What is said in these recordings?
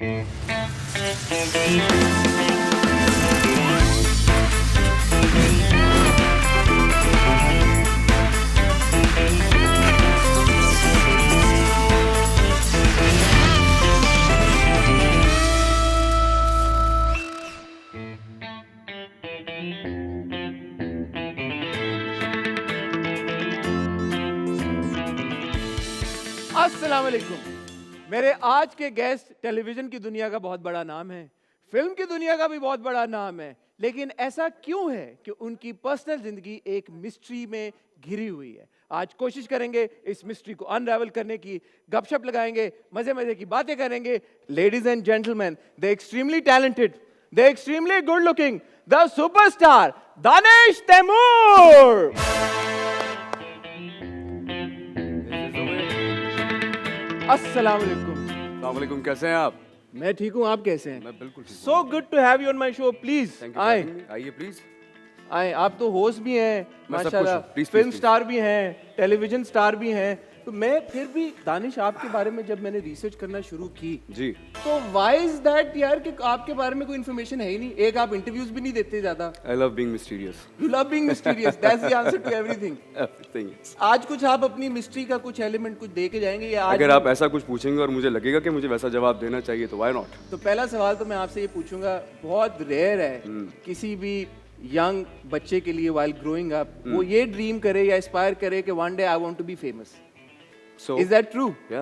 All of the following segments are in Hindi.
अस्सलाम वालेकुम। मेरे आज के गेस्ट टेलीविजन की दुनिया का बहुत बड़ा नाम है, फिल्म की दुनिया का भी बहुत बड़ा नाम है, लेकिन ऐसा क्यों है कि उनकी पर्सनल जिंदगी एक मिस्ट्री में घिरी हुई है। आज कोशिश करेंगे इस मिस्ट्री को अनरावल करने की, गपशप लगाएंगे, मजे मजे की बातें करेंगे। Ladies and gentleman, the extremely talented, the extremely good looking, the superstar Danish Taimur. अस्सलाम वालेकुम। कैसे हैं आप? मैं ठीक हूँ, आप कैसे हैं? मैं बिल्कुल ठीक हूँ। So good to have you on my show. Please आए आइए प्लीज। आए, आप तो होस्ट भी हैं मैं सब कुछ माशाल्लाह, हूँ। Please, फिल्म please, स्टार भी हैं, टेलीविजन स्टार भी हैं। तो मैं फिर भी दानिश आपके बारे में जब मैंने रिसर्च करना शुरू की जी। तो व्हाई इज दैट यार कि आपके बारे में कोई इन्फॉर्मेशन है ही नहीं। एक आप इंटरव्यूज भी नहीं देते ज्यादा। I love being mysterious. You love being mysterious, that's the answer to everything. Everything. आज कुछ आप अपनी मिस्ट्री का कुछ एलिमेंट कुछ दे के जाएंगे या आज अगर आप ऐसा कुछ पूछेंगे और मुझे लगेगा कि मुझे वैसा जवाब देना चाहिए तो व्हाई नॉट। तो पहला सवाल तो मैं आपसे ये पूछूंगा, बहुत रेयर है किसी भी यंग बच्चे के लिए व्हाइल ग्रोइंग अप वो ये ड्रीम करे या एस्पायर करे कि one day I want to be famous. So is that true? या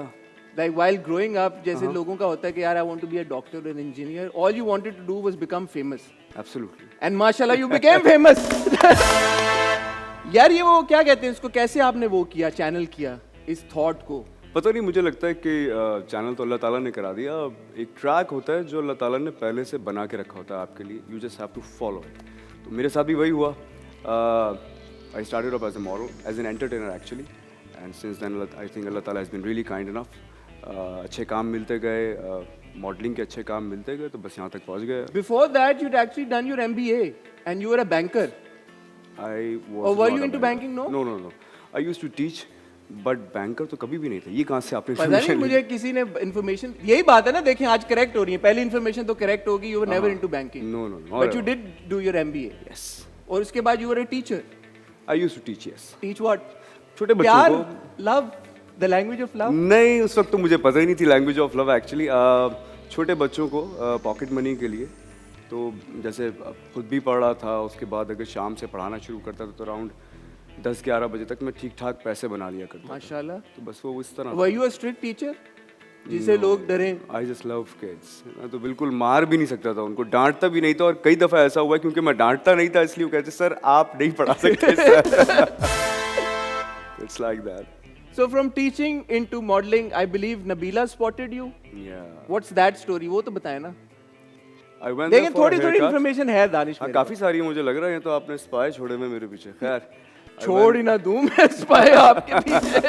लाइक व्हाइल ग्रोइंग अप जैसे लोगों का होता है कि यार I want to be a doctor and engineer, all you wanted to do was become famous absolutely. And माशाल्लाह यू बिकेम फेमस। यार ये वो क्या कहते हैं इसको, कैसे आपने वो किया, चैनल किया इस थॉट को? पता नहीं, मुझे लगता है कि चैनल तो अल्लाह ताला ने करा दिया। एक ट्रैक होता है जो अल्लाह ताला ने पहले से बना के रखा होता है आपके लिए, you just have to follow it. तो मेरे साथ भी वही हुआ। I started off as a model, as an entertainer actually, and since then I think Allah taala has been really kind enough. अच्छे काम मिलते गए, मॉडलिंग के अच्छे काम मिलते गए, तो बस यहाँ तक पहुँच गए। Before that you'd actually done your MBA and you were a banker. I was Or were not you a into banker. banking? No? No, no, no. I used to teach, but banker तो कभी भी नहीं था। ये कहाँ से आपने पता नहीं information ली? मुझे किसी ने इन्फॉर्मेशन, यही बात है ना, देखें आज करेक्ट हो रही है। पहली इन्फॉर्मेशन तो करेक्ट होगी, you were never into banking. No, no, no. But you did do your MBA. Yes. और उसके बाद you were a teacher. I used to teach, yes. Teach what? छोटे बच्चों प्यार, को। Love, the language of love. नहीं, उस वक्त तो मुझे पता ही नहीं थी लैंग्वेज ऑफ लव एक्चुअली। छोटे बच्चों को पॉकेट मनी के लिए, तो जैसे खुद भी पढ़ रहा था, उसके बाद अगर शाम से पढ़ाना शुरू करता था तो अराउंड 10-11 बजे तक मैं ठीक ठाक पैसे बना लिया करता था। माशाल्लाह। तो बस वो इस तरह। Were you a strict teacher जिसे लोग डरें? I just love kids. मैं तो बिल्कुल मार भी नहीं सकता था उनको, डांटता भी नहीं था। और कई दफ़ा ऐसा हुआ है क्योंकि मैं डांटता नहीं था इसलिए वो कहते सर आप नहीं पढ़ा सकते sir. It's like that. So from teaching into modeling, I believe Nabila spotted you. Yeah. What's that story? वो तो बताए ना। I went there लेकिन for a थोड़ी थोड़ी haircut. इन्फॉर्मेशन है दानिश हाँ, मेरे काफी सारी है मुझे लग रहा है। तो आपने स्पाई छोड़े में मेरे पीछे। खैर पास। छोड़ ही ना दूं मैं स्पाई आपके पीछे।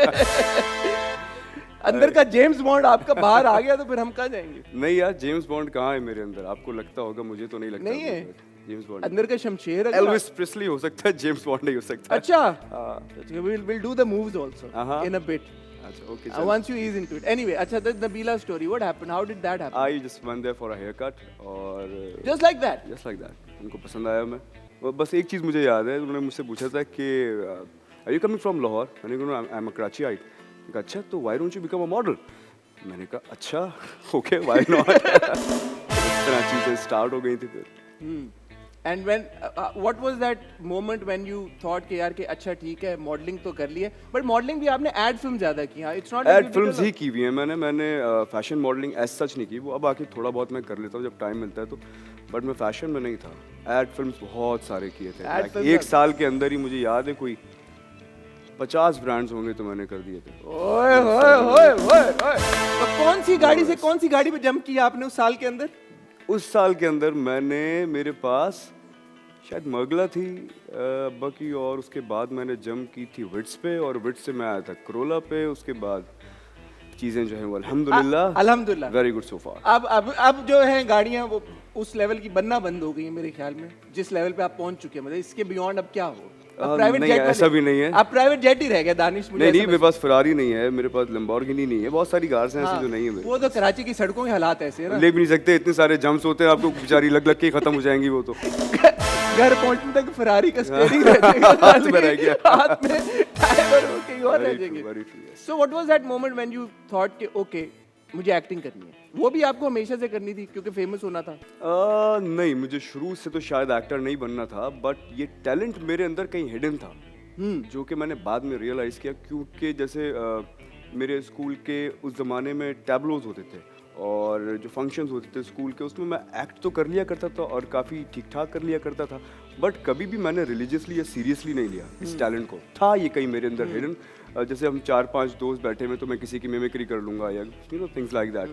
अंदर का जेम्स बॉन्ड आपका बाहर आ गया तो फिर हम कहाँ जाएंगे? नहीं यार, जेम्स बॉन्ड कहाँ है मेरे अंदर? आपको लगता होगा, मुझे तो नहीं लगता। नहीं है? जेम्स बॉन्ड अंदर का शमशेर है। एल्विस प्रिस्ली हो सकता है, जेम्स बॉन्ड नहीं हो सकता। अच्छा, we'll do the moves also in a bit. अच्छा, okay. Once you ease into it. Anyway, अच्छा, the Nabila story. What happened? How did that happen? I just went there for a haircut और Just like that. Just like that. उनको पसंद आया मैं। बस एक चीज़ मुझे याद है, उन्होंने मुझसे पूछा था कि are you coming from Lahore? मैंने कहा आई एम अ कराचीआइट। कहा अच्छा, तो why don't you become a model? मैंने कहा अच्छा ओके, व्हाई नॉट। इस तरह चीज़ें स्टार्ट हो गई थी फिर। And when what was that moment when you thought कि यार कि अच्छा ठीक है मॉडलिंग तो कर ली है, बट मॉडलिंग भी आपने एड फिल्म ज्यादा की। हाँ, इट्स नॉट एड फिल्म्स ही की हुई हैं मैंने फैशन मॉडलिंग एज सच नहीं की। वो अब आके थोड़ा बहुत मैं कर लेता हूँ जब टाइम मिलता है तो, बट मैं फैशन में नहीं था। एड फिल्म्स बहुत सारे किए थे। Ad films एक साल के अंदर ही मुझे याद है कोई 50 ब्रांड्स होंगे तो मैंने कर दिए थे। ओए ओए ओए ओए ओए। तो कौन सी गाड़ी पे जंप किया आपने उस साल के अंदर? उस साल के अंदर मैंने, मेरे पास शायद मर्गला थी अब्बा की, और उसके बाद मैंने जंप की थी विट्स पे, और विट्स से मैं आया था करोला पे। उसके बाद चीज़ें जो हैं वो अल्हम्दुलिल्लाह वेरी गुड सो फार। अब जो है गाड़ियाँ वो उस लेवल की बनना बंद हो गई है मेरे ख्याल में, जिस लेवल पे आप पहुंच चुके हैं। मतलब इसके बियॉन्ड अब क्या हो? प्राइवेट नहीं, जेट ऐसा भी नहीं है। आप प्राइवेट जेट ही रह गए दानिश, मुझे नहीं ऐसा मेरे पास फरारी नहीं है, मेरे पास लैम्बोर्गिनी नहीं है, बहुत सारी कार्स हैं हाँ, ऐसी जो नहीं है मेरे वो तो कराची की सड़कों के हालात ऐसे है ना। ले भी नहीं सकते, इतने सारे जम्प्स होते हैं, आपको बेचारी लग लग के ही खत्म हो जाएंगी वो तो। घर पहुंचने तक फरारी का स्टीयरिंग रह जाएगा, हाथ में रह गया। हाथ में टायर और कहीं और रह Very true, जाएंगे। very true, yes. So what was that moment when you thought कि ओके मुझे एक्टिंग करनी है? वो भी आपको हमेशा से करनी थी क्योंकि फेमस होना था? नहीं, मुझे शुरू से तो शायद एक्टर नहीं बनना था, बट ये टैलेंट मेरे अंदर कहीं हिडन था, जो कि मैंने बाद में रियलाइज़ किया, क्योंकि जैसे मेरे स्कूल के उस ज़माने में टैबलोज होते थे और जो फंक्शंस होते थे स्कूल के, उसमें मैं एक्ट तो कर लिया करता था और काफ़ी ठीक ठाक कर लिया करता था, बट कभी भी मैंने रिलीजियसली या सीरियसली नहीं लिया इस टैलेंट को। था ये कहीं मेरे अंदर हिडन, जैसे हम 4-5 दोस्त बैठे हुए तो मैं किसी की मिमिक्री कर लूँगा या थिंग्स लाइक दैट।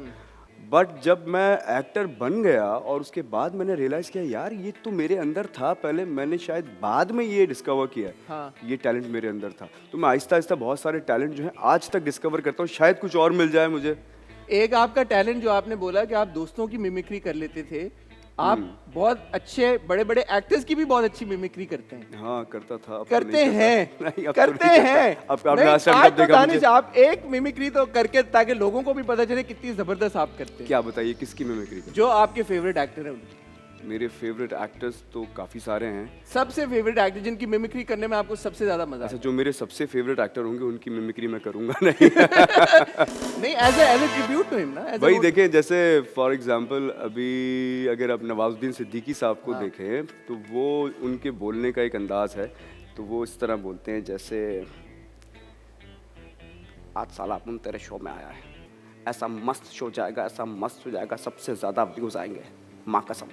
बट जब मैं एक्टर बन गया और उसके बाद मैंने रियलाइज़ किया यार ये तो मेरे अंदर था पहले, मैंने शायद बाद में ये डिस्कवर किया हाँ। ये टैलेंट मेरे अंदर था। तो मैं आहिस्ता आहिस्ता बहुत सारे टैलेंट जो हैं आज तक डिस्कवर करता हूँ, शायद कुछ और मिल जाए मुझे। एक आपका टैलेंट जो आपने बोला कि आप दोस्तों की मिमिक्री कर लेते थे, आप बहुत अच्छे बड़े बड़े एक्टर्स की भी बहुत अच्छी मिमिक्री करते हैं। हाँ करता था, अब तो करते नहीं करता। हैं नहीं, अब तो करते नहीं करता। हैं। अब आपने नहीं, आज तक आज कब तो देखा दानिश मुझे? आप एक मिमिक्री तो करके ताकि लोगों को भी पता चले कितनी जबरदस्त आप करते हैं। क्या बताइए किसकी मिमिक्री कर? जो आपके फेवरेट एक्टर हैं उनकी। मेरे फेवरेट एक्टर्स तो काफ़ी सारे हैं। सबसे फेवरेट एक्टर जिनकी मिमिक्री करने में आपको सबसे ज्यादा मजा अच्छा, आता जो मेरे सबसे फेवरेट एक्टर होंगे उनकी मिमिक्री मैं करूंगा नहीं। है? नहीं, as a tribute to him ना, as a वही वो- देखें, जैसे फॉर एग्जांपल अभी अगर आप नवाजुद्दीन सिद्दीकी साहब को देखें तो वो उनके बोलने का एक अंदाज है, तो वो इस तरह बोलते हैं जैसे आज साला अपन तेरे शो में आया है, ऐसा मस्त शो जाएगा, ऐसा मस्त हो जाएगा, सबसे ज़्यादा व्यूज़ आएंगे, माँ कसम।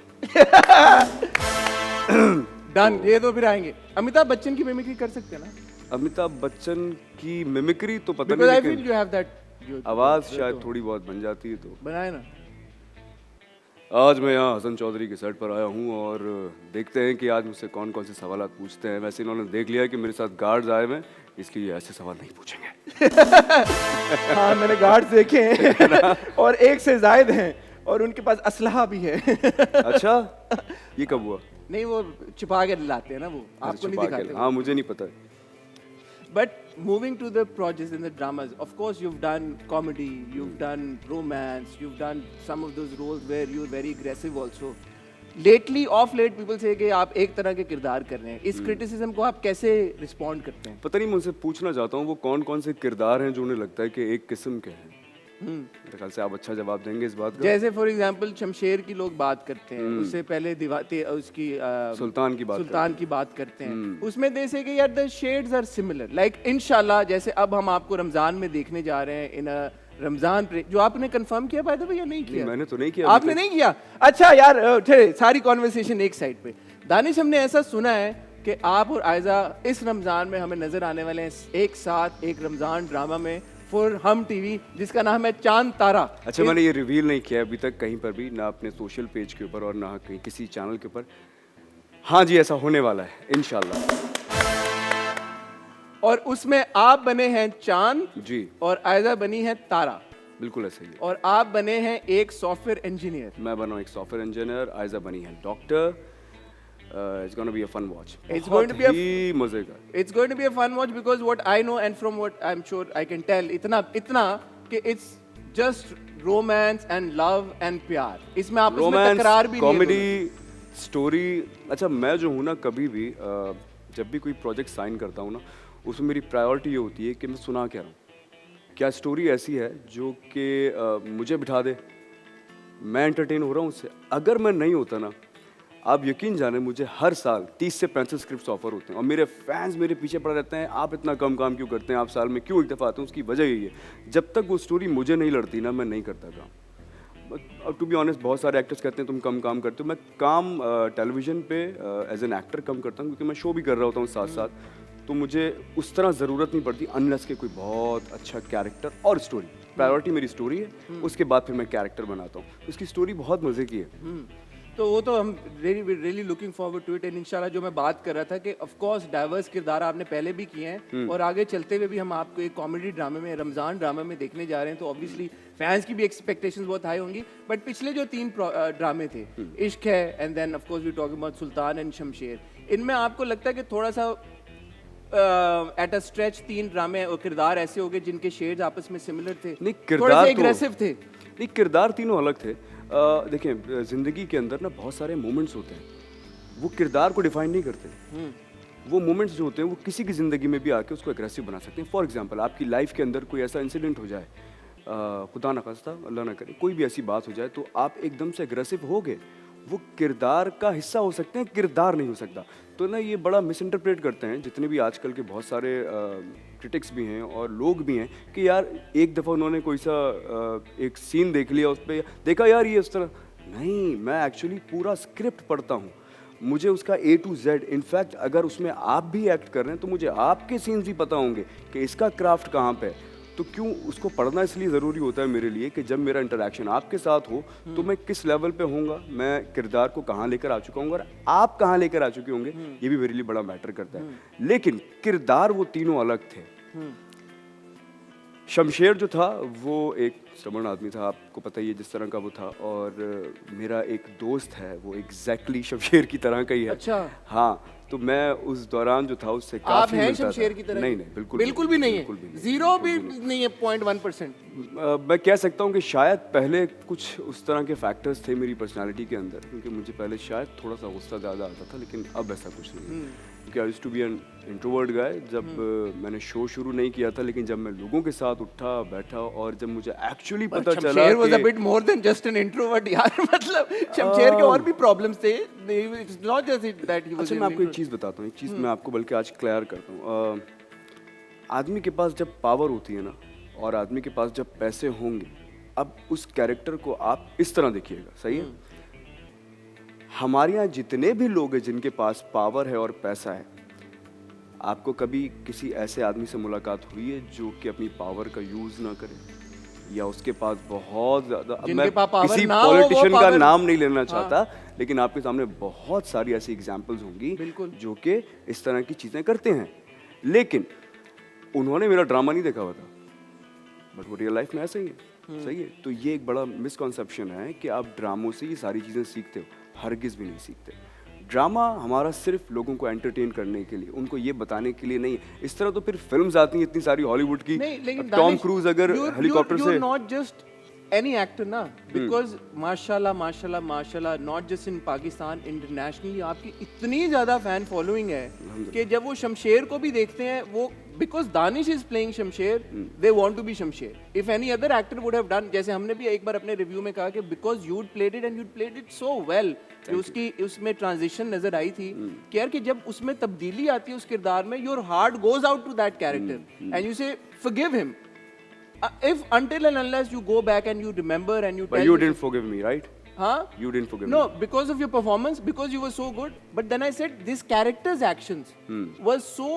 डन, ये तो फिर आएंगे। अमिताभ बच्चन की मिमिक्री कर सकते हैं ना? अमिताभ बच्चन की मिमिक्री तो पता बिकॉज नहीं, आई फील लेकिन यू हैव दैट आवाज़ शायद थोड़ी बहुत बन जाती है। तो बनाए ना। आज मैं यहाँ हसन चौधरी के सेट पर आया हूँ और देखते हैं कि आज मुझसे कौन कौन से सवाल पूछते हैं। वैसे इन्होंने देख लिया कि मेरे साथ गार्ड्स आए हुए हैं, इसलिए ऐसे सवाल नहीं पूछेंगे। हाँ, मैंने गार्ड्स देखे हैं और एक से जायद हैं और उनके पास असलहा भी है। अच्छा, ये कब हुआ? नहीं, वो छुपा के लाते हैं ना, वो आपको नहीं छुपा के? दिखाते। हाँ, मुझे नहीं पता। But moving to the projects and the dramas, of course you've done comedy, you've done romance, you've done some of those roles where you're very aggressive also. Lately, off late, people say कि आप एक तरह के किरदार कर रहे हैं। इस criticism को आप कैसे respond करते हैं? पता नहीं, मुझसे पूछना चाहता हूँ वो कौन कौन से किरदार हैं जो उन्हें लगता है कि एक किस्म के हैं। मेरे ख्याल से आप अच्छा जवाब देंगे इस बात का। जैसे फॉर एग्जांपल शमशेर की लोग बात करते हैं, उससे पहले उसकी सुल्तान की बात सुल्तान की बात करते हैं, उसमें दे से कि यार the shades are similar, like इंशाल्लाह जैसे अब हम आपको रमजान में देखने जा रहे हैं इन रमजान पे, जो आपने कंफर्म किया बाय द वे या नहीं किया? मैंने तो नहीं किया। आपने नहीं किया? अच्छा यार, ठहरे, सारी कॉन्वर्सेशन एक साइड पे। दानिश, हमने ऐसा सुना है कि आप और आयजा इस रमजान में हमें नजर आने वाले हैं एक साथ एक रमजान ड्रामा में फॉर हम टीवी, जिसका नाम है चांद तारा। अच्छा, मैंने ये रिवील नहीं किया अभी तक कहीं पर भी, ना अपने सोशल पेज के ऊपर और ना कहीं किसी चैनल के ऊपर। हाँ जी, ऐसा होने वाला है इंशाल्लाह। और उसमें आप बने हैं चांद जी, और आयजा बनी है तारा, बिल्कुल ऐसा ही है। और आप बने हैं एक सॉफ्टवेयर इंजीनियर। मैं बना हूँ एक सॉफ्टवेयर इंजीनियर, आयजा बनी है doctor. It's going to be a fun watch. It's going to be a ही मजे का। It's going to be a fun watch because what I know and from what I'm sure I can tell, इतना कि it's just romance and love and प्यार। इसमें आपस में रोमांस, तकरार भी नहीं है। Comedy, story. अच्छा, मैं जो हूँ ना, कभी भी जब भी कोई प्रोजेक्ट साइन करता हूँ ना, उसमें मेरी प्रायोरिटी ये होती है कि मैं सुना क्या रहा हूँ, क्या स्टोरी ऐसी है जो कि मुझे बिठा दे, मैं एंटरटेन हो रहा हूँ उससे। अगर मैं नहीं होता ना, आप यकीन जाने मुझे हर साल 30 से 35 स्क्रिप्ट्स ऑफर होते हैं और मेरे फैंस मेरे पीछे पड़े रहते हैं, आप इतना कम काम क्यों करते हैं, आप साल में क्यों एक दफ़ा आते हैं। उसकी वजह यही है, जब तक वो स्टोरी मुझे नहीं लड़ती ना, मैं नहीं करता काम। टू बी ऑनेस्ट, बहुत सारे एक्टर्स कहते हैं तुम कम काम करते हो। मैं काम टेलीविज़न पे एज एन एक्टर कम करता हूँ, क्योंकि मैं शो भी कर रहा होता हूँ साथ साथ, तो मुझे उस तरह ज़रूरत नहीं पड़ती अनलेस के कोई बहुत अच्छा कैरेक्टर और स्टोरी। प्रायोरिटी मेरी स्टोरी है, उसके बाद फिर मैं कैरेक्टर बनाता हूँ। उसकी स्टोरी बहुत मज़े की है। तो वो तो हम really looking forward to it. And इंशाल्लाह, जो मैं बात कर रहा था कि ऑफ कोर्स डाइवर्स किरदार आपने पहले भी किए हैं और आगे चलते हुए भी हम आपको एक कॉमेडी ड्रामे में, रमजान ड्रामे में देखने जा रहे हैं, तो ऑब्वियसली फैंस की भी एक्सपेक्टेशंस बहुत हाई होंगी। बट पिछले जो 3 ड्रामे थे, Ishq Hai and then of course we talking about Sultan and Shamsher, इनमें आपको लगता है कि थोड़ा सा एट अ स्ट्रेच 3 ड्रामे और किरदार ऐसे हो गए जिनके शेड्स आपस में सिमिलर थे, नहीं, थोड़े किरदार से तो एग्रेसिव थे। नहीं, किरदार तीनों अलग थे। देखिए, जिंदगी के अंदर ना बहुत सारे मोमेंट्स होते हैं, वो किरदार को डिफाइन नहीं करते। वो मोमेंट्स जो होते हैं वो किसी की ज़िंदगी में भी आके उसको एग्रेसिव बना सकते हैं। फॉर एग्जांपल, आपकी लाइफ के अंदर कोई ऐसा इंसिडेंट हो जाए, खुदा न खास्ता, अल्लाह ना करे, कोई भी ऐसी बात हो जाए तो आप एकदम से एग्रेसिव हो गए, वो किरदार का हिस्सा हो सकते हैं, किरदार नहीं हो सकता। तो ना ये बड़ा मिस इंटरप्रेट करते हैं जितने भी आजकल के बहुत सारे क्रिटिक्स भी हैं और लोग भी हैं कि यार एक दफ़ा उन्होंने कोई सा एक सीन देख लिया, उस पर देखा यार ये इस तरह नहीं। मैं एक्चुअली पूरा स्क्रिप्ट पढ़ता हूँ, मुझे उसका A to Z, इनफैक्ट अगर उसमें आप भी एक्ट कर रहे हैं तो मुझे आपके सीन्स भी पता होंगे कि इसका क्राफ्ट कहाँ पे है। तो क्यों उसको पढ़ना इसलिए ज़रूरी होता है मेरे लिए कि जब मेरा इंटरेक्शन आपके साथ हो तो मैं किस लेवल पे होऊंगा, मैं किरदार को कहाँ लेकर आ चुका हूँ और आप कहाँ लेकर आ चुके होंगे, ये भी मेरे लिए बड़ा मैटर करता है। लेकिन किरदार वो तीनों अलग थे। शमशेर जो था वो एक स्टबर्न आदमी था, आपको पता ही है जिस तरह का वो था, और मेरा एक दोस्त है वो एग्जैक्टली शमशेर की तरह का ही है। अच्छा। हाँ, तो मैं उस दौरान जो था उससे आप काफी हैं मिलता था। शमशेर की तरह? नहीं नहीं, बिल्कुल बिल्कुल भी नहीं है, बिल्कुल भी नहीं, जीरो भी बिल्कुल नहीं है, 0.1%। मैं कह सकता हूँ कि शायद पहले कुछ उस तरह के फैक्टर्स थे मेरी पर्सनालिटी के अंदर, क्योंकि मुझे पहले शायद थोड़ा सा गुस्सा ज़्यादा आता था, लेकिन अब ऐसा कुछ नहीं है। क्योंकि I used to be an introvert guy जब मैंने शो शुरू नहीं किया था, लेकिन जब मैं लोगों के साथ उठा बैठा और जब मुझे एक्चुअली पता चला शमशेर वाज अ कि bit more than just an introvert यार। मतलब शमशेर के और भी प्रॉब्लम्स थे, it's not just that he was. अच्छा, मैं आपको एक चीज़ बताता हूँ, एक चीज़ मैं आपको बल्कि आज क्लियर करता हूँ। आदमी के पास जब पावर होती है ना, और आदमी के पास जब पैसे होंगे, अब उस कैरेक्टर को आप इस तरह देखिएगा, सही है। हमारे यहाँ जितने भी लोग हैं जिनके पास पावर है और पैसा है, आपको कभी किसी ऐसे आदमी से मुलाकात हुई है जो कि अपनी पावर का यूज ना करे, या उसके पास बहुत ज्यादा, मैं किसी पॉलिटिशियन का नाम नहीं लेना चाहता, लेकिन आपके सामने बहुत सारी ऐसी एग्जांपल्स होंगी जो कि इस तरह की चीजें करते हैं, लेकिन उन्होंने मेरा ड्रामा नहीं देखा हुआ था, बट वो रियल लाइफ में ऐसा ही है। सही है। तो ये एक बड़ा मिसकॉन्सेप्शन है कि आप ड्रामों से ये सारी चीजें सीखते हो, हरगिज भी नहीं सीखते। ड्रामा हमारा सिर्फ लोगों को एंटरटेन करने के लिए, उनको ये बताने के लिए नहीं। इस तरह तो फिर फिल्म्स आती हैं इतनी सारी हॉलीवुड की, टॉम क्रूज अगर हेलीकॉप्टर से, नॉट जस्ट any actor ना, because माशाल्लाह माशाल्लाह माशाल्लाह, not just in Pakistan, internationally आपकी इतनी ज़्यादा फैन फॉलोइंग है कि जब वो शमशेर को भी देखते हैं, वो because Danish is playing Shamsher, they want to be Shamsher. If any other actor would have done, जैसे हमने भी एक बार अपने रिव्यू में कहा कि because you'd played it and you'd played it so well, कि उसकी उसमें ट्रांजिशन नजर आई थी कि यार कि जब उसमें तब्दीली आती है उस किरदार में, your heart goes out to that character and you say forgive him. If until and unless you go back and you remember and you but tell you didn't forgive me, right? Huh? You didn't forgive me. No, because of your performance, because you were so good. But then I said this character's actions was so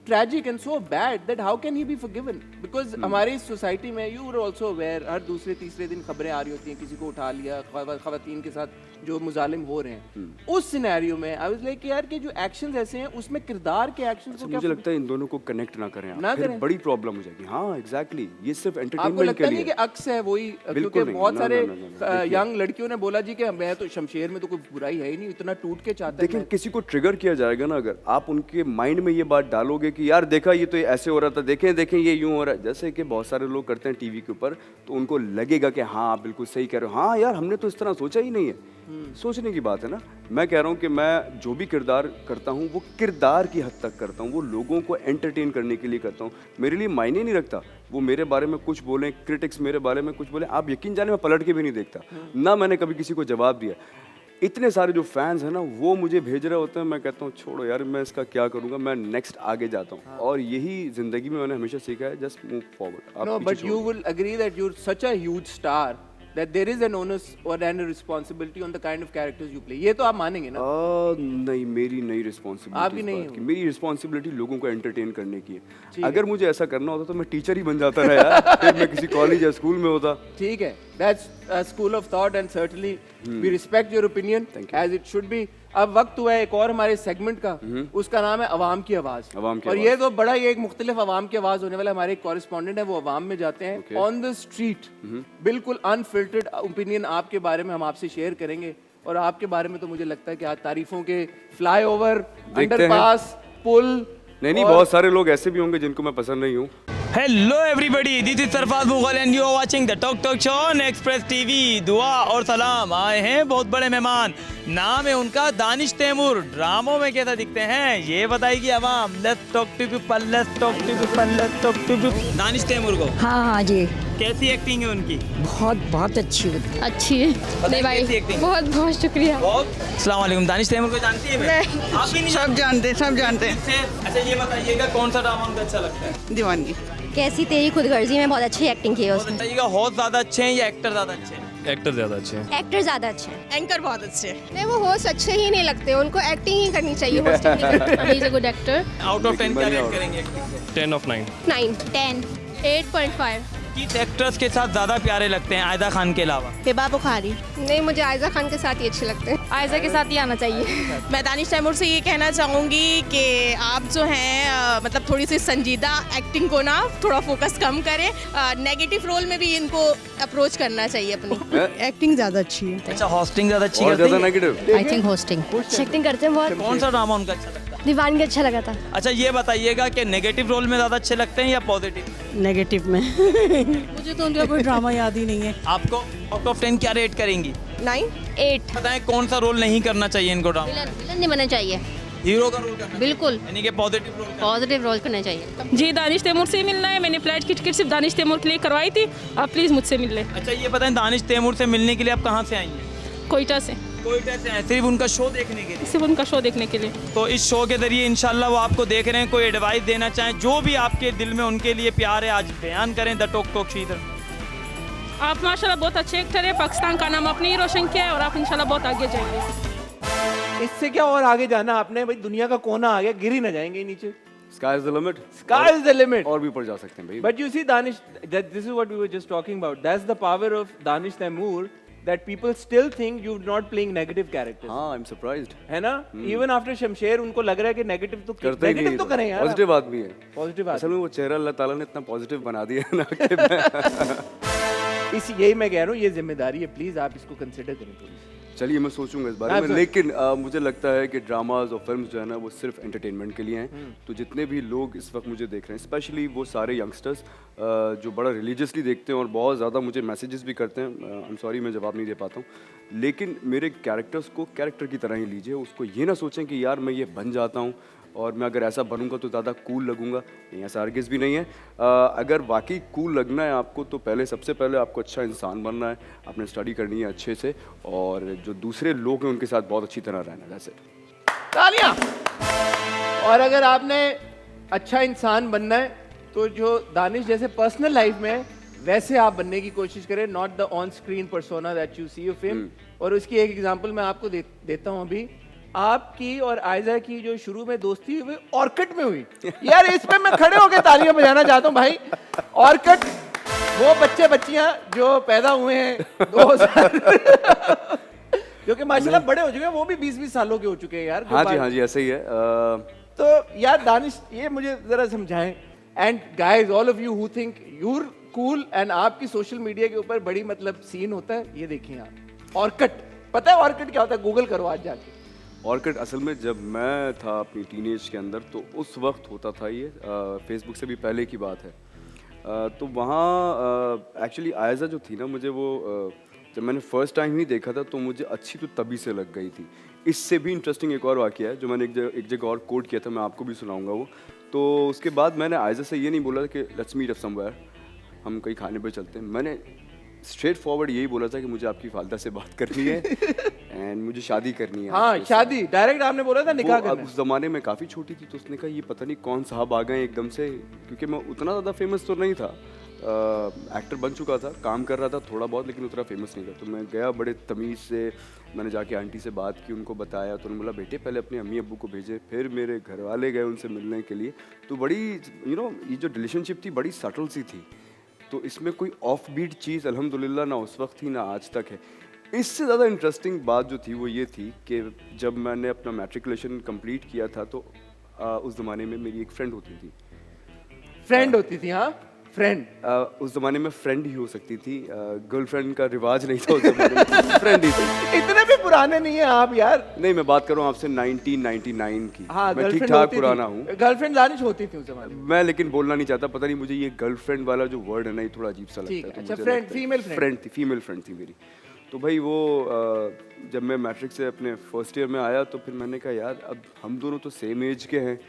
tragic and so bad that how can he be forgiven? Because हमारे इस सोसाइटी में you were also aware, हर दूसरे तीसरे दिन खबरें आ रही होती हैं, किसी को उठा लिया, खवातीन के साथ जो मुजालिम हो रहे हैं, उस सिनेरियो में आई वाज लाइक यार कि जो एक्शंस ऐसे हैं उसमें किरदार के एक्शंस को क्या, मुझे लगता है इन दोनों को कनेक्ट ना करें आप, ना फिर करें। बड़ी प्रॉब्लम हो जाएगी। हाँ एग्जैक्टली, ये सिर्फ आपको एंटरटेनमेंट लगता के नहीं लिए कि अक्स है वही, क्योंकि बिल्कुल नहीं, बहुत ना, सारे ना, ना, ना, देखिए। यंग लड़कियों ने बोला जी कि मैं तो शमशेर में तो कोई बुराई है ही नहीं, इतना टूट के चाहता है। लेकिन किसी को ट्रिगर किया जाएगा ना, अगर आप उनके माइंड में ये बात डालोगे कि यार देखा ये तो ऐसे हो रहा था, देखें देखें ये यूं हो रहा है, जैसे कि बहुत सारे लोग करते हैं टीवी के ऊपर, तो उनको लगेगा कि हाँ आप बिल्कुल सही कह रहे हो, हाँ यार हमने तो इस तरह सोचा ही नहीं है। सोचने की बात है ना। मैं कह रहा हूँ कि मैं जो भी किरदार करता हूँ वो किरदार की हद तक करता हूँ, वो लोगों को एंटरटेन करने के लिए करता हूँ, मेरे लिए मायने नहीं रखता वो मेरे बारे में कुछ बोलें, क्रिटिक्स मेरे बारे में कुछ बोलें, आप यकीन जाने मैं पलट के भी नहीं देखता, ना मैंने कभी किसी को जवाब दिया। इतने सारे जो फैंस हैं ना वो मुझे भेज रहे होते हैं, मैं कहता हूँ छोड़ो यार मैं इसका क्या करूँगा, मैं नेक्स्ट आगे जाता हूँ। और यही जिंदगी में मैंने हमेशा सीखा है, just move forward. No but you will agree that you are such a huge star that there is an onus or an responsibility on the kind of characters you play. ये तो आप मानेंगे ना? नहीं, मेरी नई रिस्पॉन्सिबिलिटी, आपकी नहीं है, मेरी रिस्पॉन्सिबिलिटी लोगों को एंटरटेन करने की है। अगर मुझे ऐसा करना होता तो मैं टीचर ही बन जाता ना यार, फिर मैं किसी कॉलेज या स्कूल में होता। ठीक है, that's a school of thought and certainly we respect your opinion as it should be. अब वक्त हुआ है एक और हमारे सेगमेंट का, उसका नाम है अवाम की आवाज। और ये तो बड़ा ही एक मुख्तलिफ अवाम की आवाज होने वाला। हमारे एक कॉरेस्पॉन्डेंट है, वो अवाम में जाते हैं ऑन द स्ट्रीट, बिल्कुल अनफिल्टर्ड ओपिनियन आपके बारे में हम आपसे शेयर करेंगे। और आपके बारे में तो मुझे लगता है कि आज तारीफों के फ्लाईओवर, अंडरपास, पुल नहीं, बहुत सारे लोग ऐसे भी होंगे जिनको मैं पसंद नहीं हूँ। Hello everybody, this is Sarfaraz Mughal and you are watching the talk show on Express TV. दुआ और सलाम। आए हैं बहुत बड़े मेहमान, नाम है उनका दानिश तैमूर। ड्रामों में कैसा दिखते हैं ये बताएगी आवाम। Let's talk to people, let's talk to people, let's talk to people. Danish Taimur को हाँ हाँ जी, कैसी एक्टिंग है उनकी? बहुत बहुत अच्छी होती है। अच्छी है। नहीं भाई, कैसी एक्टिंग? बहुत बहुत शुक्रिया। अस्सलाम वालेकुम। दानिश तैमूर को जानती है? नहीं। आप भी नहीं सब जानते हैं अच्छा ये बताइएगा कौन सा ड्रामा उनका अच्छा लगता है? दीवानगी। कैसी तेरी खुदगर्जी में बहुत अच्छी एक्टिंग की है और उसने। बताइएगा होस्ट ज्यादा अच्छे हैं या एक्टर ज्यादा अच्छे हैं? एक्टर ज़्यादा अच्छे हैं। एक्टर ज्यादा अच्छे हैं। एंकर बहुत अच्छे हैं। नहीं, वो होस्ट अच्छे ही नहीं लगते, उनको एक्टिंग ही करनी चाहिए। He is a good actor. Out of 10 क्या रेट करेंगे एक्टिंग को? 10 of 9। 9 10 8.5। किस एक्ट्रेस के साथ ज्यादा प्यारे लगते हैं आयदा खान के अलावा? हिबा बुखारी। नहीं, मुझे आयजा खान के साथ ही अच्छे लगते हैं। आयजा के साथ ही आना चाहिए। मैं दानिश तैमूर से ये कहना चाहूँगी कि आप जो हैं मतलब थोड़ी सी संजीदा एक्टिंग को ना थोड़ा फोकस कम करें। नेगेटिव रोल में भी इनको अप्रोच करना चाहिए अपनी। एक्टिंग ज़्यादा अच्छी है। अच्छा होस्टिंग ज्यादा अच्छी और करते ज़्यादा हैं? Negative. I think hosting. Acting करते हैं बहुत। कौन सा ड्रामा उनका अच्छा लगता है? दीवानगी अच्छा लगा था। अच्छा ये बताइएगा कि नेगेटिव रोल में ज्यादा अच्छे लगते हैं या पॉजिटिव? नेगेटिव में मुझे तो उनका कोई ड्रामा याद ही नहीं है। आपको आउट ऑफ 10 क्या रेट करेंगी? 9 8। बताएं कौन सा रोल नहीं करना चाहिए इनको ड्रामा? विलन विलन नहीं बनना चाहिए। हीरो का रोल करना बिल्कुल चाहिए, यानी कि पॉजिटिव रोल करना। पॉजिटिव रोल करना चाहिए। जी दानिश तैमूर से ही मिलना है। मैंने फ्लाइट की टिकट सिर्फ दानिश तैमूर के लिए करवाई थी। आप प्लीज़ मुझसे मिल लें। अच्छा ये बताएं दानिश तैमूर से मिलने के लिए आप कहाँ से आई हैं? कोयटा से, कोयटा से आए सिर्फ उनका शो देखने के लिए? सिर्फ उनका शो देखने के लिए। तो इस शो के जरिए इंशाल्लाह वो आपको देख रहे हैं, कोई एडवाइस देना चाहें, जो भी आपके दिल में उनके लिए प्यार है आज बयान करें द टॉक शो इधर। आप माशाल्लाह बहुत अच्छे एक्टर हैं। पाकिस्तान का नाम आपने ही रोशन किया है और आप इंशाल्लाह बहुत आगे जाएंगे। इससे क्या और आगे जाना आपने भाई, दुनिया का कोना आ गया, गिर ही ना जाएंगे नीचे। Sky is the limit। Sky is the limit। और भी ऊपर जा सकते हैं भाई। But you see, Danish, that this is what we were just talking about. That's the power of Danish Taimur, that people still think you're not playing negative characters. हाँ, I'm surprised। है ना? Even after शमशेर उनको लग रहा है कि नेगेटिव तो करते ही नेगेटिव नहीं, तो करें यार। पॉजिटिव आदमी है। पॉजिटिव असल में वो चेहरा अल्लाह ताला ने इतना पॉजिटिव बना दिया है ना कि मैं यही मैं कह रहा हूँ, ये जिम्मेदारी है, प्लीज आप इसको कंसिडर करें थोड़ी। चलिए मैं सोचूंगा इस बारे में, Absolutely। लेकिन मुझे लगता है कि ड्रामाज और फिल्म्स जो है ना वो सिर्फ एंटरटेनमेंट के लिए हैं। तो जितने भी लोग इस वक्त मुझे देख रहे हैं, स्पेशली वो सारे यंगस्टर्स जो बड़ा रिलीजियसली देखते हैं और बहुत ज़्यादा मुझे मैसेजेस भी करते हैं, आई एम सॉरी मैं जवाब नहीं दे पाता हूँ, लेकिन मेरे कैरेक्टर्स को कैरेक्टर की तरह ही लीजिए। उसको ये ना सोचें कि यार मैं ये बन जाता हूँ और मैं अगर ऐसा बनूंगा तो ज़्यादा कूल लगूंगा। नहीं, ऐसा हरगिज़ भी नहीं है। अगर वाकई कूल लगना है आपको तो सबसे पहले आपको अच्छा इंसान बनना है, आपने स्टडी करनी है अच्छे से, और जो दूसरे लोग हैं उनके साथ बहुत अच्छी तरह रहना है। That's it. तालियां। और अगर आपने अच्छा इंसान बनना है तो जो दानिश जैसे पर्सनल लाइफ में है, वैसे आप बनने की कोशिश करें, not the on screen persona that you see of him. और उसकी एक एग्जांपल मैं आपको देता हूं अभी। आपकी और आयजा की जो शुरू में दोस्ती हुई ऑर्किड में हुई यार, इस पे मैं खड़े होकर तालियां बजाना चाहता हूं भाई। ऑर्किड, वो बच्चे बच्चियां जो पैदा हुए हैं 2000 जो कि माशाल्लाह बड़े हो चुके हैं, वो भी 20-20 सालों के हो चुके हैं यार। हाँ जी ऐसे ही है। तो यार दानिश, ये मुझे जरा समझाएं। And guys, all of you who think you're cool and आपकी सोशल मीडिया के ऊपर बड़ी मतलब सीन होता है, ये देखिए आप। ऑर्किड, पता है ऑर्किड क्या होता है? गूगल करो आज जाके। ऑर्किड असल में जब मैं था अपनी टीनेज के अंदर तो उस वक्त होता था ये, फेसबुक से भी पहले की बात है। तो वहाँ एक्चुअली आयज़ा जो थी ना, मुझे वो जब मैंने फर्स्ट टाइम ही देखा था तो मुझे अच्छी तो तभी से लग गई थी। इससे भी इंटरेस्टिंग एक और वाक़या है जो मैंने एक जगह और कोट किया था, मैं आपको भी सुनाऊंगा वो। तो उसके बाद मैंने आयज़ा से ये नहीं बोला कि लेट्स मीट अप समवेयर, हम कहीं खाने पे चलते हैं। मैंने स्ट्रेट फॉरवर्ड यही बोला था कि मुझे आपकी वालिदा से बात करनी है एंड मुझे शादी करनी है। हाँ, शादी डायरेक्ट आपने बोला था, निकाह करना है। उस ज़माने में काफ़ी छोटी थी तो उसने कहा ये पता नहीं कौन साहब आ गए एकदम से, क्योंकि मैं उतना ज़्यादा फेमस तो नहीं था, एक्टर बन चुका था, काम कर रहा था थोड़ा बहुत, लेकिन उतना फेमस नहीं था। तो मैं गया बड़े तमीज़ से, मैंने जाके आंटी से बात की, उनको बताया, तो उन्होंने बोला बेटे पहले अपने अम्मी अब्बू को भेजे, फिर मेरे घर वाले गए उनसे मिलने के लिए। तो बड़ी ये जो रिलेशनशिप थी बड़ी सटल सी थी। तो इसमें कोई ऑफ बीट चीज़ अल्हम्दुलिल्लाह ना उस वक्त थी ना आज तक है। इससे ज़्यादा इंटरेस्टिंग बात जो थी वो ये थी कि जब मैंने अपना मैट्रिकुलेशन कंप्लीट किया था तो उस ज़माने में मेरी एक फ्रेंड होती थी। फ्रेंड होती थी? हाँ, फ्रेंड। उस ज़माने में फ्रेंड ही हो सकती थी, गर्लफ्रेंड का रिवाज नहीं था उस ज़माने में, फ्रेंड ही थी। इतने भी पुराने नहीं है आप यार। नहीं, मैं बात कर रहा हूँ आपसे 1999 की। हाँ, मैं ठीक गर्लफ्रेंड ठाक होती थी। पुराना हूँ। गर्लफ्रेंड दानिश होती थी उस जमाने में। मैं लेकिन बोलना नहीं चाहता, पता नहीं मुझे ये गर्लफ्रेंड वाला जो वर्ड है ना ये थोड़ा अजीब सा लगता ठीक है। है, तो अच्छा, मुझे फ्रेंड, लगता है- फीमेल फ्रेंड। फ्रेंड थी, फीमेल फ्रेंड थी मेरी। तो भाई वो जब मैं मैट्रिक से अपने फर्स्ट ईयर में आया तो फिर मैंने कहा यार अब हम दोनों तो सेम एज के हैं,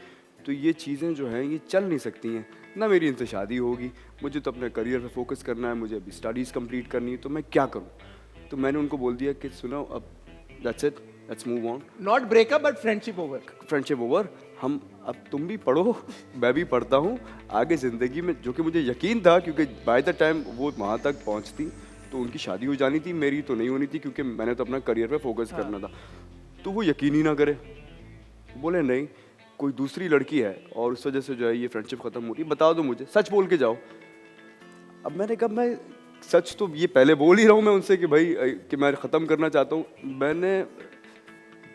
तो ये चीज़ें जो हैं ये चल नहीं सकती हैं ना, मेरी इनसे शादी होगी, मुझे तो अपने करियर पे फोकस करना है, मुझे अभी स्टडीज़ कंप्लीट करनी है, तो मैं क्या करूँ। तो मैंने उनको बोल दिया कि सुनो अब that's it, let's move on, not breakup but friendship over. Friendship over. हम अब तुम भी पढ़ो, मैं भी पढ़ता हूँ, आगे ज़िंदगी में, जो कि मुझे यकीन था क्योंकि बाय द टाइम वो वहाँ तक पहुँचती तो उनकी शादी हो जानी थी, मेरी तो नहीं होनी थी क्योंकि मैंने तो अपना करियर पे फोकस करना था। तो वो यकीन ही ना करे, बोले नहीं कोई दूसरी लड़की है और उस वजह से जो है ये फ्रेंडशिप ख़त्म हो रही है, बता दो मुझे, सच बोल के जाओ। अब मैंने कहा मैं सच तो ये पहले बोल ही रहा हूँ मैं उनसे कि भाई कि मैं ख़त्म करना चाहता हूँ। मैंने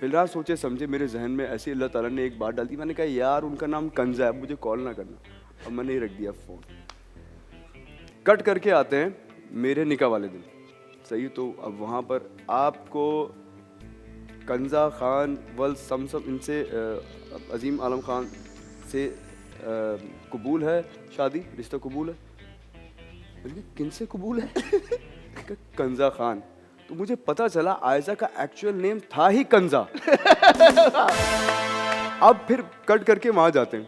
बिना सोचे समझे मेरे जहन में ऐसे अल्लाह ताला ने एक बात डाल दी, मैंने कहा यार उनका नाम कंजा है, मुझे कॉल ना करना। अब मैंने ही रख दिया फ़ोन। कट करके आते हैं मेरे निकाह वाले दिन, सही। तो अब वहाँ पर आपको कंजा खान वल समसम इनसे अजीम आलम खान से कबूल है शादी, रिश्ता कबूल है। मैंने कहा किन से कबूल है? कहा, कंजा खान। तो मुझे पता चला आयजा का एक्चुअल नेम था ही कंजा। अब फिर कट करके वहाँ जाते हैं।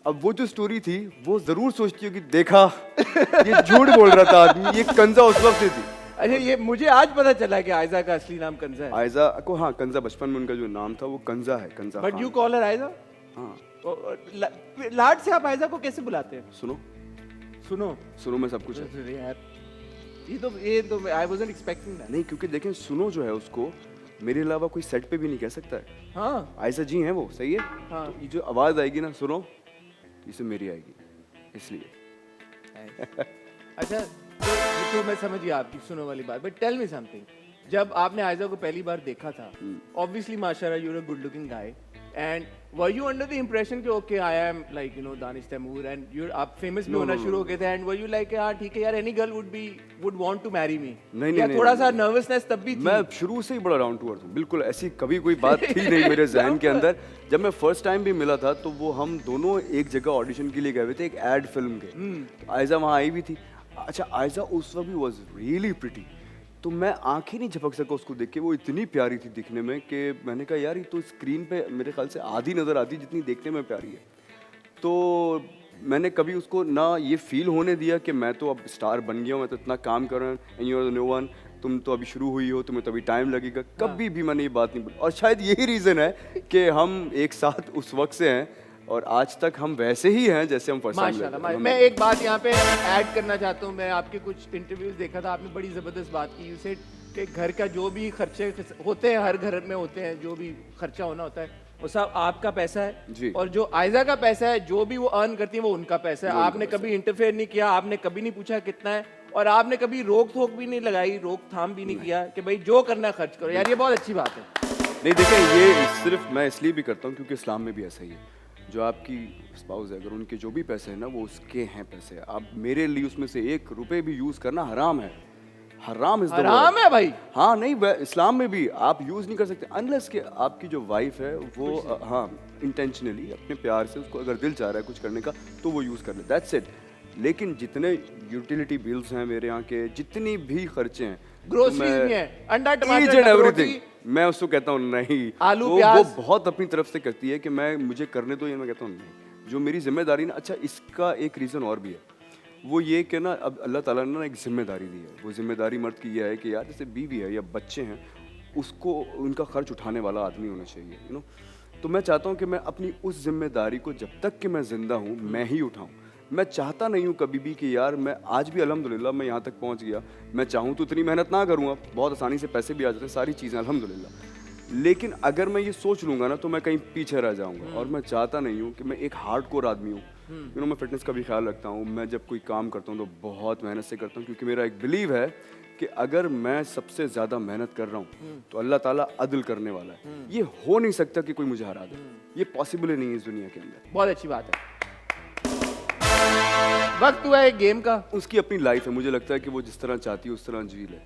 अब वो जो स्टोरी थी वो जरूर सोचती हो कि देखा ये झूठ बोल रहा था आदमी, ये कंजा उस वक्त से थी। अच्छा, ये मुझे आज पता चला कि आयजा का असली नाम कंजा है। आयजा को, हाँ कंजा बचपन में उनका जो नाम था वो कंजा है, Kanza but Khan. You call her Aiza. हाँ लाड से आप आयजा को कैसे बुलाते हैं? सुनो सुनो सुनो में सब कुछ है। अरे यार, ये तो आई वाजंट एक्सपेक्टिंग दैट। नहीं क्योंकि देखें सुनो जो है उसको मेरे अलावा कोई सेट पे भी नहीं कह सकता है। हाँ आयशा जी हैं वो, सही है। हाँ। तो ये जो आवाज़ आएगी ना सुनो, इसे मेरी आएगी, इसलिए। अच्छा, तो मैं समझ गया आपकी सुनो वाली बात, बट टेल मी समथिंग। जब आपने आयजा को पहली बार देखा था, ऑब्वियसली माशाल्लाह you are a good looking guy, and were you under the impression कि okay I am like you know Danish Taimoor and you आप फेमस भी होना शुरू हो गए थे, एंड वर यू लाइक यार ठीक है यार any girl would want to marry me? नहीं, या नहीं, थोड़ा नहीं, सा नर्वसनेस तब भी थी? मैं शुरू से ही बड़ा राउंड टू अर्थ हूँ, बिल्कुल ऐसी कभी कोई बात थी नहीं मेरे जहन के अंदर। जब मैं फर्स्ट टाइम भी मिला था तो वो हम दोनों एक जगह ऑडिशन के लिए गए हुए थे, एक एड फिल्म के। आयजा वहाँ आई भी थी। अच्छा, आयजा उस वक्त भी वॉज रियली प्रिटी, तो मैं आँख ही नहीं झपक सका उसको देख के। वो इतनी प्यारी थी दिखने में कि मैंने कहा यार ये तो स्क्रीन पे मेरे ख्याल से आधी नज़र आती जितनी देखने में प्यारी है। तो मैंने कभी उसको ना ये फील होने दिया कि मैं तो अब स्टार बन गया हूँ, मैं तो इतना काम कर रहा हूँ, and you are the new one, तुम तो अभी शुरू हुई हो, तुम्हें तो अभी टाइम लगेगा। कभी भी मैंने ये बात नहीं बोली, और शायद यही रीज़न है कि हम एक साथ उस वक्त से हैं और आज तक हम वैसे ही हैं जैसे हम फर्स्ट टाइम मिले थे। माशाल्लाह। मैं एक बात यहाँ पे ऐड करना चाहता हूँ। मैं आपके कुछ इंटरव्यूज देखा था, आपने बड़ी ज़बरदस्त बात की। यू सेड कि घर का जो भी खर्चे होते हैं, हर घर में होते हैं, जो भी खर्चा होना होता है वो सब आपका पैसा है जी। और जो आयजा का पैसा है, जो भी वो अर्न करती है वो उनका पैसा है। आपने कभी इंटरफेयर नहीं किया, आपने कभी नहीं पूछा कितना है, और आपने कभी रोक थोक भी नहीं लगाई, रोकथाम भी नहीं किया कि भाई जो करना है खर्च करो। यार ये बहुत अच्छी बात है। नहीं देखें, ये सिर्फ मैं इसलिए भी करता हूँ क्योंकि इस्लाम में भी ऐसा ही है। जो आपकी स्पाउस है, अगर उनके जो भी पैसे हैं ना वो उसके हैं पैसे, आप मेरे लिए उसमें से 1 रुपए भी यूज़ करना हराम है। हराम इज द हराम है भाई। हाँ नहीं, इस्लाम में भी आप यूज़ नहीं कर सकते अनलेस कि आपकी जो वाइफ है वो हाँ इंटेंशनली अपने प्यार से उसको अगर दिल चाह रहा है कुछ करने का तो वो यूज़ कर ले, दैट्स इट। लेकिन जितने यूटिलिटी बिल्स हैं मेरे यहाँ के, जितनी भी खर्चे हैं, ग्रोसरीज भी हैं, अंडा ईच टमाटर एंड रोटी, एवरीथिंग, मैं उसको कहता हूँ नहीं, आलू, वो प्याज। बहुत अपनी तरफ से करती है कि मैं मुझे करने दो, ये मैं कहता हूँ नहीं, जो मेरी जिम्मेदारी ना। अच्छा, इसका एक रीज़न और भी है, वो ये कि ना अब अल्लाह ताला ने ना एक जिम्मेदारी दी है। वो जिम्मेदारी मर्द की ये है कि यार जैसे बीवी है या बच्चे हैं, उसको उनका खर्च उठाने वाला आदमी होना चाहिए, यू नो। तो मैं चाहता हूँ कि मैं अपनी उस जिम्मेदारी को जब तक कि मैं ज़िंदा हूँ मैं ही उठाऊँ। मैं चाहता नहीं हूँ कभी भी कि यार मैं आज भी अल्हम्दुलिल्लाह मैं यहाँ तक पहुँच गया, मैं चाहूँ तो इतनी मेहनत ना करूँगा, बहुत आसानी से पैसे भी आ जाते हैं, सारी चीज़ें अल्हम्दुलिल्लाह। लेकिन अगर मैं ये सोच लूँगा ना तो मैं कहीं पीछे रह जाऊँगा, और मैं चाहता नहीं हूँ कि मैं एक हार्डकोर आदमी हूँ। यू नो, मैं फिटनेस का भी ख्याल रखता हूँ, मैं जब कोई काम करता हूँ तो बहुत मेहनत से करता हूँ, क्योंकि मेरा एक बिलीव है कि अगर मैं सबसे ज़्यादा मेहनत कर रहा हूँ तो अल्लाह ताला अदल करने वाला है। ये हो नहीं सकता कि कोई मुझे हरा दे, ये पॉसिबल ही नहीं है इस दुनिया के अंदर। बहुत अच्छी बात है। वक्त हुआ है गेम का। उसकी अपनी लाइफ है, मुझे लगता है कि वो जिस तरह चाहती है उस तरह जी ले।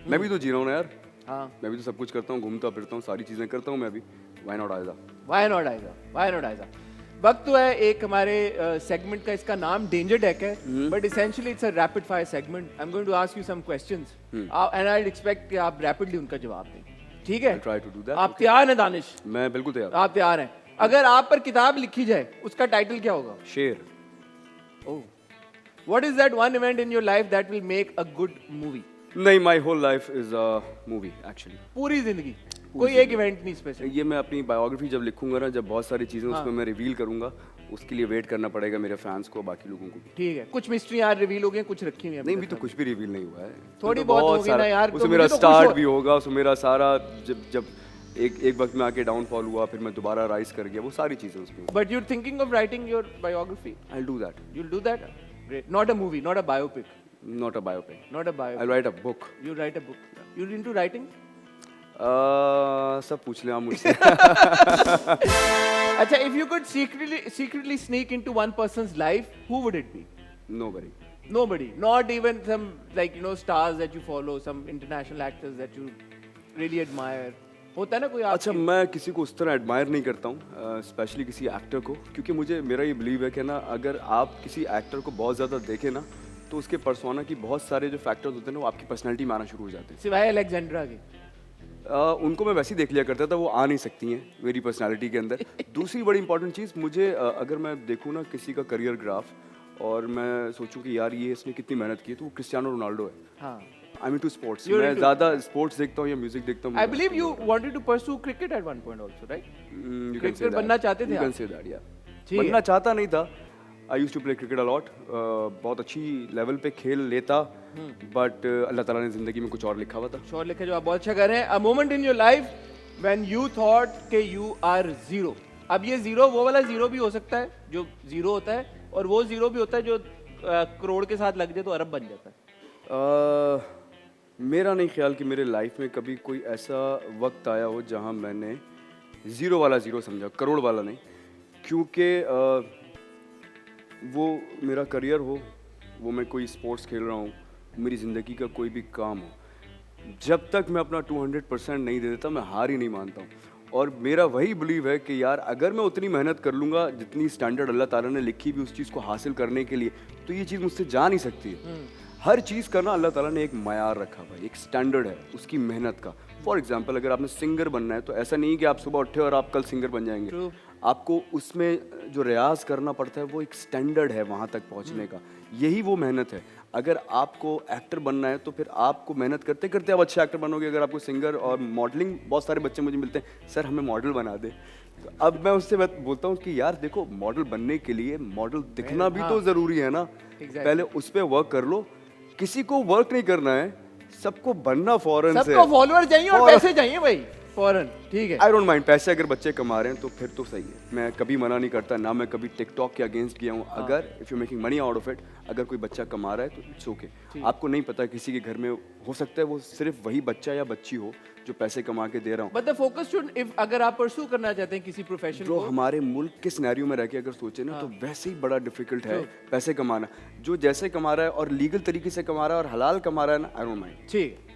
मैं भी तो जी रहा हूँ ना यार। हाँ मैं भी तो सब कुछ करता हूँ, घूमता फिरता हूँ, सारी चीज़ें करता हूँ मैं भी। Why not Aiza? Why not Aiza? Why not Aiza? वक्त तो है एक हमारे सेगमेंट का, इसका नाम डेंजर डेक है, but essentially it's a rapid fire segment. I am going to ask you some questions and I expect कि आप रैपिडली उनका जवाब दें, ठीक है? Try to do that. आप तैयार हैं दानिश? मैं बिल्कुल तैयार। आप तैयार हैं? अगर आप पर किताब लिखी जाए उसका टाइटल क्या होगा? शेर। Oh, what is that one event in your life that will make a good movie? नहीं, my whole life is a movie actually. पूरी जिंदगी, कोई एक इवेंट नहीं स्पेसिफिक? ये मैं अपनी बायोग्राफी जब लिखूंगा ना, जब बहुत सारी चीज़ें उसमें मैं रिवील करूंगा, उसके लिए वेट करना पड़ेगा मेरे फैंस को, बाकी लोगों को भी। ठीक है, कुछ मिस्ट्री यार रिवील हो गई, कुछ रखी हुई है? नहीं, भी तो कुछ भी रिवील नहीं हुआ है। थोड़ी तो बहुत होगी सारा- ना यार, तो उसमें मुझे मेरा तो खुश स्टार्ट हो- भी होगा, उसमें मेरा सारा जब एक वक्त में आके डाउनफॉल हुआ, फिर मैं दोबारा राइज कर गया, वो सारी चीज़ें उसमें। But you're thinking of writing your biography? I'll do that. You'll do that? Great. Not a movie, not a biopic. Not a biopic. Not a biopic. I'll write a book. You write a book. You're into writing? सब पूछ लें आप मुझसे। अच्छा, if you could secretly sneak into one person's life, who would it be? Nobody. Nobody. Not even some, like, you know, stars that you follow, some international actors that you really admire. होता है ना कोई अच्छा, मैं किसी को उस तरह एडमायर नहीं करता हूँ, स्पेशली किसी एक्टर को, क्योंकि मुझे मेरा ये बिलीव है कि ना, अगर आप किसी एक्टर को बहुत ज़्यादा देखें ना, तो उसके पर्सोना की बहुत सारे जो फैक्टर्स होते हैं ना, वो आपकी पर्सनैलिटी में आना शुरू हो जाते हैं। सिवाय अलेक्जेंड्रा के? उनको मैं वैसे ही देख लिया करता था, वो आ नहीं सकती हैं मेरी पर्सनालिटी के अंदर। दूसरी बड़ी इंपॉर्टेंट चीज़, मुझे अगर मैं देखूँ ना किसी का करियर ग्राफ, और मैं सोचूं कि यार ये इसने कितनी मेहनत की, तो वो क्रिस्टियानो रोनाल्डो है। हाँ। I mean to sports, You're मैं into- ज़्यादा स्पोर्ट्स देखता हूँ या म्यूजिक देखता हूँ। I believe you wanted to pursue cricket at one point also, right? Cricketer बनना चाहते थे You can आप? say that, yeah. ठीक है। बनना चाहता नहीं था। I used to play cricket a lot, बहुत अच्छी लेवल पे खेल लेता, बट अल्लाह ताला ने जिंदगी में कुछ और लिखा हुआ था। श्योर लिखे, जो आप बहुत अच्छा कर रहे हैं। A moment in your life when you thought कि you are zero. अब ये जीरो वो वाला जीरो भी हो सकता है जो जीरो होता है, और वो जीरो भी होता है जो करोड़ के साथ लग जाए तो अरब बन जाता है। मेरा नहीं ख्याल कि मेरे लाइफ में कभी कोई ऐसा वक्त आया हो जहां मैंने ज़ीरो वाला ज़ीरो समझा, करोड़ वाला नहीं, क्योंकि वो मेरा करियर हो, वो मैं कोई स्पोर्ट्स खेल रहा हूँ, मेरी ज़िंदगी का कोई भी काम हो, जब तक मैं अपना 200% नहीं दे देता, मैं हार ही नहीं मानता हूँ। और मेरा वही बिलीव है कि यार, अगर मैं उतनी मेहनत कर लूँगा जितनी स्टैंडर्ड अल्लाह ताला ने लिखी भी उस चीज़ को हासिल करने के लिए, तो ये चीज़ मुझसे जा नहीं सकती है। हर चीज़ करना अल्लाह ताला ने एक मयार रखा हुआ है, एक स्टैंडर्ड है उसकी मेहनत का। फॉर एग्जांपल, अगर आपने सिंगर बनना है, तो ऐसा नहीं कि आप सुबह उठे और आप कल सिंगर बन जाएंगे। True. आपको उसमें जो रियाज करना पड़ता है, वो एक स्टैंडर्ड है वहाँ तक पहुँचने का, यही वो मेहनत है। अगर आपको एक्टर बनना है, तो फिर आपको मेहनत करते करते आप अच्छे एक्टर बनोगे। अगर आपको सिंगर और मॉडलिंग, बहुत सारे बच्चे मुझे मिलते हैं, सर हमें मॉडल बना दे, तो अब मैं उससे बोलता हूँ कि यार देखो, मॉडल बनने के लिए मॉडल दिखना भी तो ज़रूरी है ना। पहले उस पर वर्क कर लो। किसी को वर्क नहीं करना है, सबको बनना फौरन से। सबको फॉलोअर चाहिए और पैसे चाहिए भाई, फौरन। ठीक है, आई डोंट माइंड, पैसे अगर बच्चे कमा रहे हैं तो फिर तो सही है। मैं कभी मना नहीं करता, ना मैं कभी टिकटॉक के अगेंस्ट किया हूँ। अगर if you making money out of it, अगर कोई बच्चा कमा रहा है तो इट्स ओके। आपको नहीं पता, किसी के घर में हो सकता है वो सिर्फ वही बच्चा या बच्ची हो जो पैसे कमा के दे रहा हूँ। But the focus should, if अगर आप परस्यू करना चाहते हैं किसी प्रोफेशन जो को, हमारे मुल्क के सिनेरियो में रह के अगर सोचे ना, तो वैसे ही बड़ा डिफिकल्ट है पैसे कमाना। जो जैसे कमा रहा है और लीगल तरीके से कमा रहा है और हलाल कमा रहा है ना, आई डोंट माइंड। ठीक है।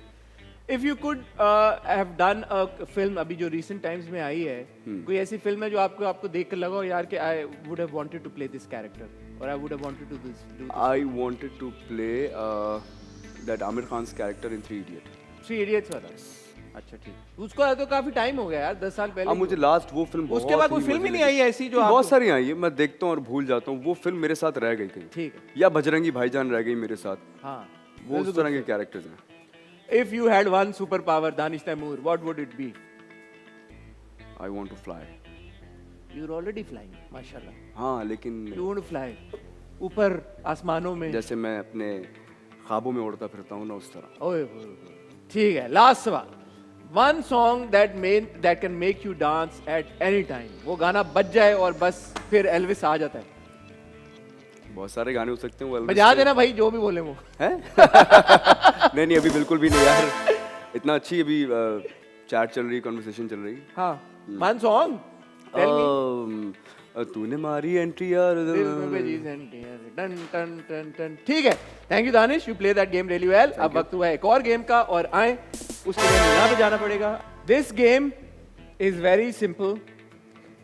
If you could have done a film, अभी जो रिसेंट टाइम्स में आई है, कोई ऐसी फिल्म है जो आपको देख कर लगा हो यार कि I would have wanted to play this character, और I would have wanted to do this? I wanted to play that Aamir Khan's character in 3 idiot. 3 idiots वाला? अच्छा ठीक। उसको तो काफी टाइम हो गया यार, 10 साल पहले। अब मुझे लास्ट वो फिल्म, उसके बाद कोई फिल्म ही नहीं आई ऐसी जो बहुत सारी आई है, मैं देखता हूँ और भूल जाता हूँ। वो फिल्म मेरे साथ रह गई कहीं, ठीक है। या बजरंगी भाईजान रह गई मेरे साथ। हाँ, वो उस तरह के कैरेक्टर्स हैं। If you had one superpower, Danish Taimur, what would it be? I want to fly. You're already flying, माशाल्लाह. हाँ, लेकिन You want to fly? ऊपर आसमानों में. जैसे मैं अपने ख्वाबों में उड़ता फिरता हूँ ना, उस तरह। ओए ठीक है, लास्ट सवाल. One song that can make you dance at any time. वो गाना बज जाए और बस फिर एल्विस आ जाता है. बहुत सारे गाने हो सकते हैं वो। बजा देना भाई, जो भी बोले वो. हैं? नहीं अभी बिल्कुल भी नहीं यार, इतना अच्छी अभी चैट चल रही, कन्वर्सेशन चल रही। हाँ, वन सॉन्ग तूने मारी एंट्री यार, टन टन टन टन. ठीक है, thank you Danish, you play that game really well. अब वक्त हुआ है एक और गेम का, और आए उसके लिए हमें यहाँ पे जाना पड़ेगा। This game is very simple.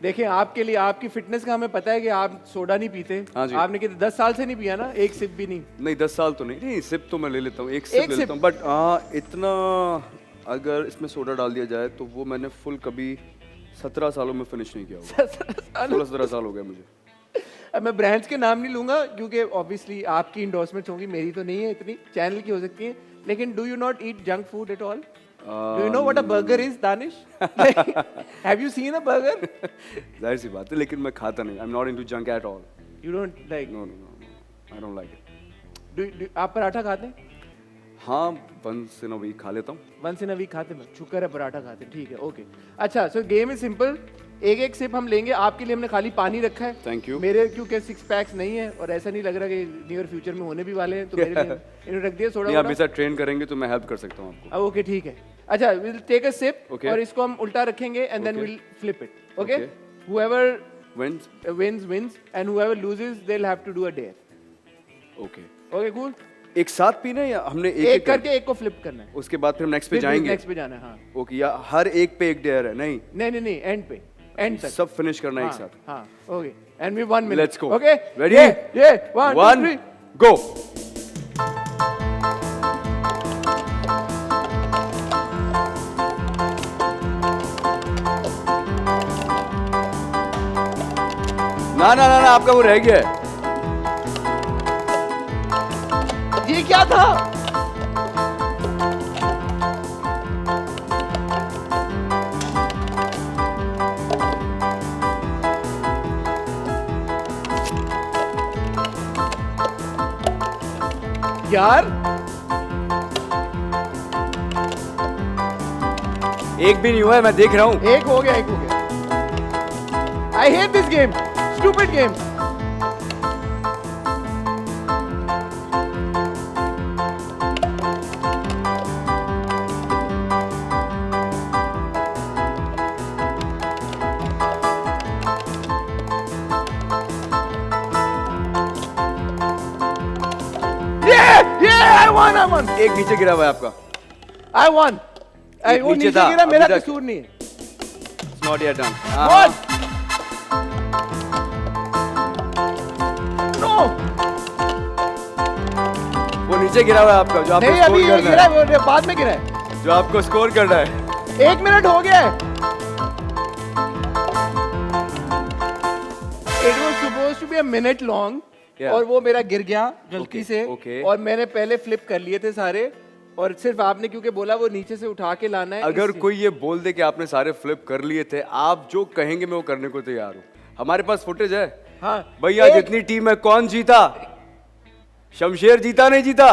देखें, आपके लिए आपकी फिटनेस का हमें पता है कि आप सोडा नहीं पीते। हाँ जी। आपने कितने 10 साल से नहीं पिया ना, एक सिप भी नहीं। नहीं 10 साल तो नहीं, सिप तो मैं ले लेता हूँ, एक सिप ले लेता हूँ, बट हाँ इतना अगर इसमें सोडा डाल दिया जाए तो वो मैंने फुल कभी 17 सालों में फिनिश नहीं किया होगा। 16-17 साल हो गए मुझे। अब मैं ब्रांड्स के नाम नहीं लूंगा क्योंकि ऑब्वियसली आपकी इंडोर्समेंट्स होंगी, मेरी तो नहीं है इतनी, चैनल की हो सकती है। लेकिन do you not eat junk food at all? Do you know what a burger is, Danish? Have you seen a burger? जाहिर सी बात है, लेकिन मैं खाता नहीं। I'm not into junk at all. You don't like? No. I don't like it. आप पराठा खाते हैं? हाँ, once in a week खा लेता हूँ। Once in a week खाते हैं, शुक्र है पराठा खाते हैं, ठीक है, ओके। अच्छा, so game is simple। एक सिप हम लेंगे, आपके लिए हमने खाली पानी रखा है। Thank you. मेरे क्योंकि 6 पैक्स नहीं है और ऐसा नहीं लग रहा कि नियर फ्यूचर में होने भी वाले हैं, तो मेरे लिए इन्हें रख दिया सोडा। नहीं, आप मेरे साथ ट्रेन करेंगे तो मैं हेल्प कर सकता हूँ आपको। ओके, ठीक है। अच्छा, we'll take a sip Okay. और इसको हम उल्टा रखेंगे and then Okay. we'll flip it. Okay? Okay. Whoever Wins? wins and whoever loses they'll have to do a dare. Okay. Okay, cool? एक साथ पीना है या हमने एक करके एक को फ्लिप करना है। उसके बाद फिर हम नेक्स्ट पे फिर जाएंगे? नेक्स्ट पे जाना है, हाँ। ओके, या हर एक पे एक डेयर है? नहीं, नहीं, एंड पे, एंड तक सब फिनिश करना है एक साथ। हाँ, ओके। एंड वी 1 मिनट। Let's go. Okay, ready? ये 1 2 3 गो। ना आपका वो रह गया है। ये क्या था? यार, एक भी नहीं हुआ है, मैं देख रहा हूँ। एक हो गया। I hate this game, stupid game. I won. एक नीचे गिरा हुआ है आपका। I won. वो नीचे था, गिरा, मेरा अभी तक। कसूर नहीं है। It's not yet done. What? No. वो नीचे गिरा हुआ है आपका, जो आपको नहीं, अभी स्कोर ये करना गिरा है। है, वो बाद में गिरा है। जो आपको स्कोर करना है। 1 मिनट हो गया है। It was supposed to be a minute long. Yeah. और वो मेरा गिर गया गलती Okay, से। okay. और मैंने पहले फ्लिप कर लिए थे सारे, और सिर्फ आपने क्योंकि बोला वो नीचे से उठा के लाना है। अगर इसलिए। कोई ये बोल दे कि आपने सारे फ्लिप कर लिए थे, आप जो कहेंगे मैं वो करने को तैयार हूँ। हमारे पास फुटेज है। हाँ, भैया, जितनी टीम है कौन जीता? शमशेर जीता, नहीं जीता?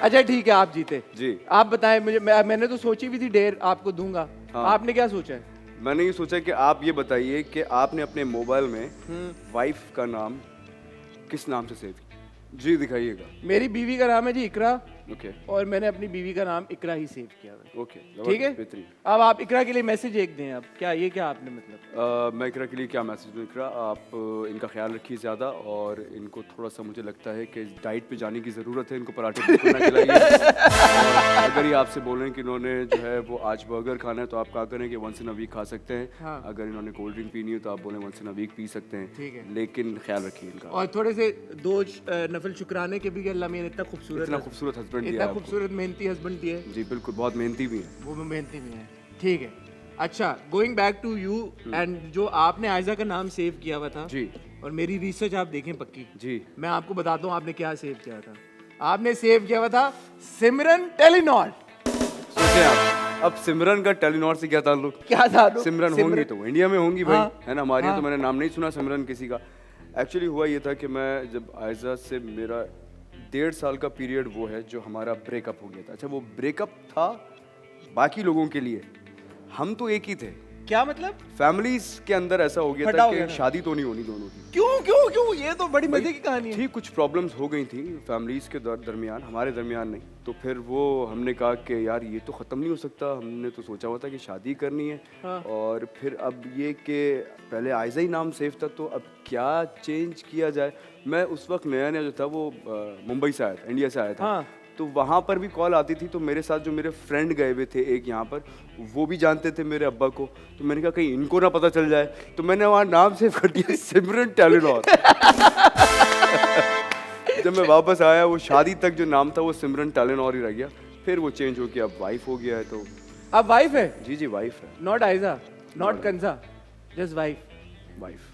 अच्छा ठीक है, आप जीते जी। आप बताएं मुझे। मैंने तो सोची भी थी डेर आपको दूंगा। हाँ। आपने क्या सोचा है? मैंने ये सोचा कि आप ये बताइए कि आपने अपने मोबाइल में वाइफ का नाम किस नाम से सेव किया? जी दिखाइएगा। मेरी बीवी का नाम है जी इकरा, ओके और मैंने अपनी बीवी का नाम इकरा ही सेव किया है। ओके, ठीक है। बेहतरीन। अब आप इकरा के लिए मैसेज एक दें। अब क्या ये क्या आपने मतलब? मैं इकरा के लिए क्या मैसेज दूँ? इकरा, आप इनका ख्याल रखिए ज़्यादा, और इनको थोड़ा सा मुझे लगता है कि डाइट पे जाने की ज़रूरत है। इनको पराठे बिल्कुल ना खिलाइए। और अगर ये आपसे बोल रहे हैं कि इन्होंने जो है वो आज बर्गर खाना है, तो आप कहा करें कि वंस इन अ वीक खा सकते हैं। हाँ। अगर इन्होंने कोल्ड ड्रिंक पीनी हो तो आप बोलें वंस इन अ वीक पी सकते हैं। ठीक है। लेकिन ख्याल रखिए इनका। और थोड़े से 2 नफल शुक्राने के भी कि अल्लाह मेरे इतना खूबसूरत हस्बैंड दिया इतना है आपको। खूबसूरत मेहनती हस्बैंड दिया है। जी बिल्कुल, बहुत मेहनती भी है। वो भी मेहनती भी है। ठीक है। अच्छा, going back to you and जो आपने आयजा का नाम सेव किया हुआ था जी, और मेरी रिसर्च आप देखें पक्की जी। मैं आपको बताता हूँ आपने क्या सेव किया था। आपने सेव किया हुआ था सिमरन टेलीनॉर। सोचे आप, अब सिमरन का टेलीनॉर से क्या ताल्लुक? क्या था? सिमरन होंगी तो वो इंडिया में होंगी भाई, हाँ, है ना? हमारे यहाँ हाँ। तो मैंने नाम नहीं सुना सिमरन किसी का। एक्चुअली हुआ ये था कि मैं जब आयजा से मेरा 1.5 साल का पीरियड वो है जो हमारा ब्रेकअप हो गया था। अच्छा, वो ब्रेकअप था बाकी लोगों के लिए, हम तो एक ही थे। क्या मतलब? फैमिलीज के अंदर ऐसा हो गया फटा था हो गया कि था। शादी तो नहीं होनी दोनों की। क्यों? ये तो बड़ी मजे की कहानी है। ठीक, कुछ प्रॉब्लम्स हो गई थी फैमिलीज के दरमियान, हमारे दरमियान नहीं। तो फिर वो हमने कहा कि यार ये तो ख़त्म नहीं हो सकता। हमने तो सोचा हुआ था कि शादी करनी है। हाँ। और फिर अब ये कि पहले आयजा ही नाम सेफ था, तो अब क्या चेंज किया जाए। मैं उस वक्त नया जो था वो मुंबई से आया था, इंडिया से आया था। हाँ। तो वहाँ पर भी कॉल आती थी, तो मेरे साथ जो मेरे फ्रेंड गए हुए थे एक यहाँ पर, वो भी जानते थे मेरे अब्बा को, तो मैंने कहा कहीं इनको ना पता चल जाए, तो मैंने वहाँ नाम सेव कर दिया सिमरन टेलीनॉर। जब मैं वापस आया, वो शादी तक जो नाम था वो सिमरन टेलीनॉर ही रह गया, फिर वो चेंज हो गया, अब वाइफ हो गया है। तो अब वाइफ है? जी जी वाइफ है। Not Aiza, not Kanza, just wife. Wife.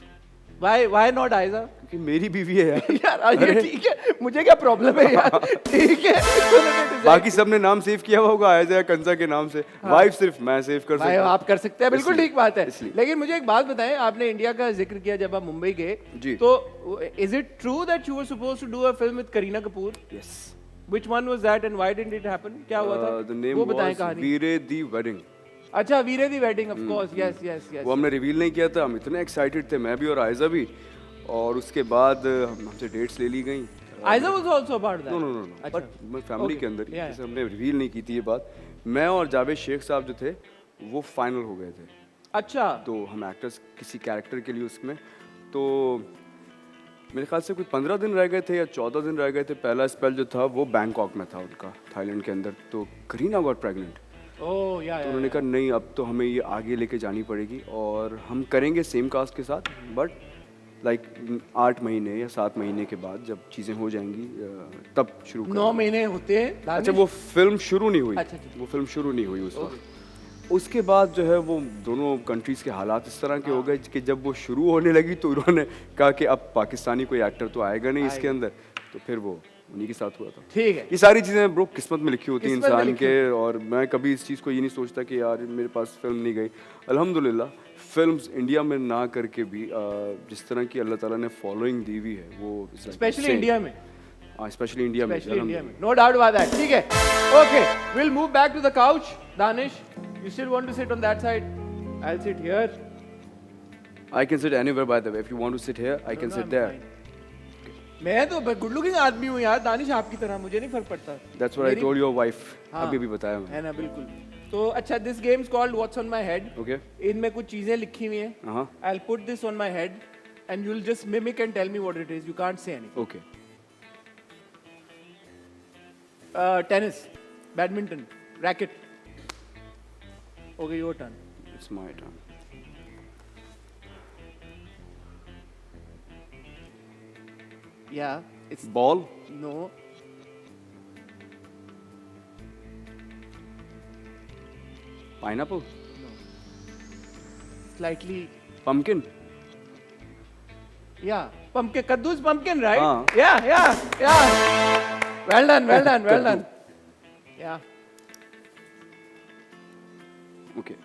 Why not Aiza? क्योंकि मेरी बीवी है यार। यार ये ठीक है, मुझे क्या प्रॉब्लम है यार, ठीक है। बाकी सबने नाम सेव किया होगा आयजा या कंजा के नाम से, वाइफ सिर्फ मैं सेव कर भाई सकता हूँ। आप कर सकते हैं, बिल्कुल इसलिए- ठीक बात है। इसलिए। लेकिन मुझे एक बात बताएं, आपने इंडिया का जिक्र किया जब आप मुंबई गए, जी। तो is it true that you were supposed to do a film with Kareena Kapoor? Yes. Which one was that and why didn't it happen? क्या हुआ था? The name वो बताएं was कहानी। वीरे दी वेडिंग। अच्छा, Veere Di wedding, of course, yes yes yes. वो हमने रिवील नहीं किया था, हम इतने एक्साइटेड थे, मैं भी और आयजा भी, और उसके बाद हमसे डेट्स ले ली गई। Aiza was also about that? No no no, अच्छा। बट मैं फैमिली Okay. के अंदर ही, Yeah. जैसे हमने रिवील नहीं की थी ये बात। मैं और जावेद शेख साहब जो थे वो फाइनल हो गए थे, अच्छा, तो हम एक्टर्स किसी कैरेक्टर के लिए उसमें, तो मेरे ख्याल से कोई 15 दिन रह गए थे या 14 दिन रह गए थे। पहला स्पेल जो था वो बैंकॉक में था उनका, थाईलैंड के अंदर। तो करीना गॉट प्रेग्नेंट, ओह या तो उन्होंने कहा नहीं अब तो हमें ये आगे लेके जानी पड़ेगी, और हम करेंगे सेम कास्ट के साथ, बट लाइक 8 महीने या 7 महीने के बाद जब चीज़ें हो जाएंगी तब शुरू 9 महीने होते हैं। अच्छा, वो फिल्म शुरू नहीं हुई। अच्छा, अच्छा। वो फिल्म शुरू नहीं हुई उस वक्त। उसके बाद जो है वो दोनों कंट्रीज़ के हालात इस तरह के हो गए कि जब वो शुरू होने लगी तो उन्होंने कहा कि अब पाकिस्तानी कोई एक्टर तो आएगा नहीं इसके अंदर, तो फिर वो उन्हीं के साथ हुआ था। ठीक है। ये सारी चीज़ें ब्रो किस्मत में लिखी होती हैं किस्मत में इंसान लिखी के, और मैं कभी इस चीज़ को ये नहीं सोचता कि यार मेरे पास फिल्म नहीं गई। अल्हम्दुलिल्लाह फिल्म्स इंडिया में ना करके भी जिस तरह की अल्लाह ताला ने फॉलोइंग दी हुई है वो स्पेशली इंडिया में, स्पेशली इंडिया में, स्पेशली इंडिया में, नो डाउट अबाउट दैट। ठीक है, okay, will move back to the couch. Danish, you still want to sit on that side? I'll sit here. I can sit anywhere by the way. If you want to sit here, I can No, sit I'm there. fine. मैं तो गुड लुकिंग आदमी हूँ यार, दानिश आपकी तरह, मुझे नहीं फर्क पड़ता। That's what I मेरी- told your wife. हाँ, अभी भी बताया मैंने। है ना, बिल्कुल। तो अच्छा, this game is called what's on my head. Okay. इनमें कुछ चीजें लिखी हुई हैं। हाँ। I'll put this on my head and you'll just mimic and tell me what it is. You can't say anything. Okay. Tennis, badminton, racket. Okay, your turn. It's my turn. Yeah, it's Ball. no. Pineapple. Slightly. Pumpkin. Yeah, pumpkin. Kaddu is pumpkin, right? हाँ. Yeah. Well done, well done, well done. Yeah. Okay.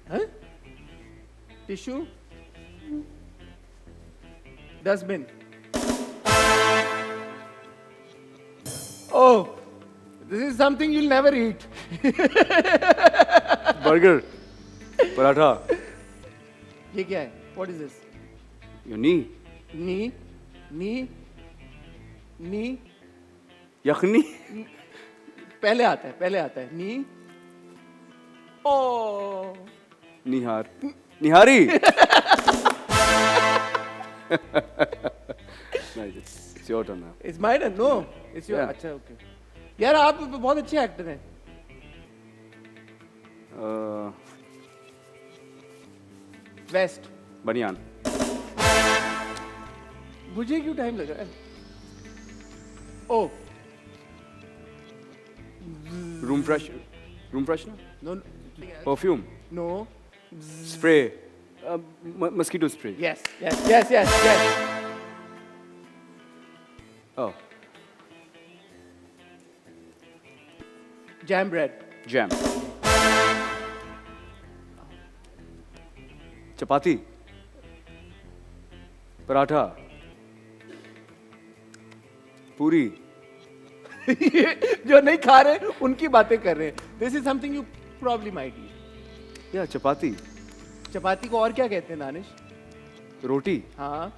Huh? Tissue. Dustbin. Oh, this is something you'll never eat. Burger. Paratha. ये क्या है? What is this? Your knee. Knee, knee, knee. Yakhni. पहले आता है knee. Oh. Nihar. Nihari. Nice. It's your turn now. It's my turn. No, it's your. Yeah. अच्छा, okay. यार आप बहुत अच्छे एक्टर हैं. West. Banyan. मुझे क्यों टाइम लगा? Oh. Room freshener. No. Perfume. No. Spray. Mosquito spray. Yes. Yes. Oh. Jam bread. Jam. Chapati. Paratha. Puri. जो नहीं खा रहे उनकी बातें कर रहे हैं. This is something you probably might eat. Yeah, chapati. चपाती को और क्या कहते हैं दानिश? रोटी. हाँ.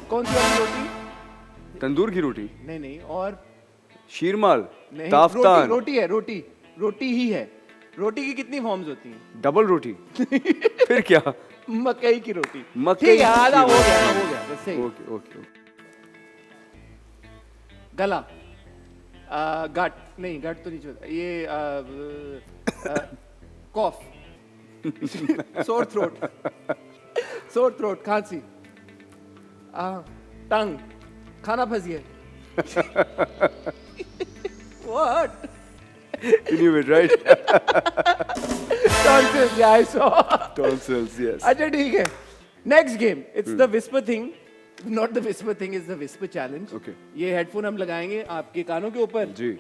कौन सी वाली रोटी? तंदूर की रोटी. नहीं और शीरमाल. नहीं. ताफ्तान. रोटी है. रोटी ही है. रोटी की कितनी फॉर्म्स होती हैं? डबल रोटी. फिर क्या? मकई की रोटी। मकई ठीक है, आधा की हो गया बस सही। ओके ओके गला, गट नहीं, गट तो नहीं चलता ये, कॉफ, सोर थ्रोट, खांसी, टंग, खाना फंस गया। What? You knew it, right? Tonsils, yeah, I saw. Tonsils, yes. अच्छा ठीक है, next game, it's the whisper thing, not the whisper thing, is the whisper challenge. Okay. ये हेडफोन हम लगाएंगे आपके कानों के ऊपर, जी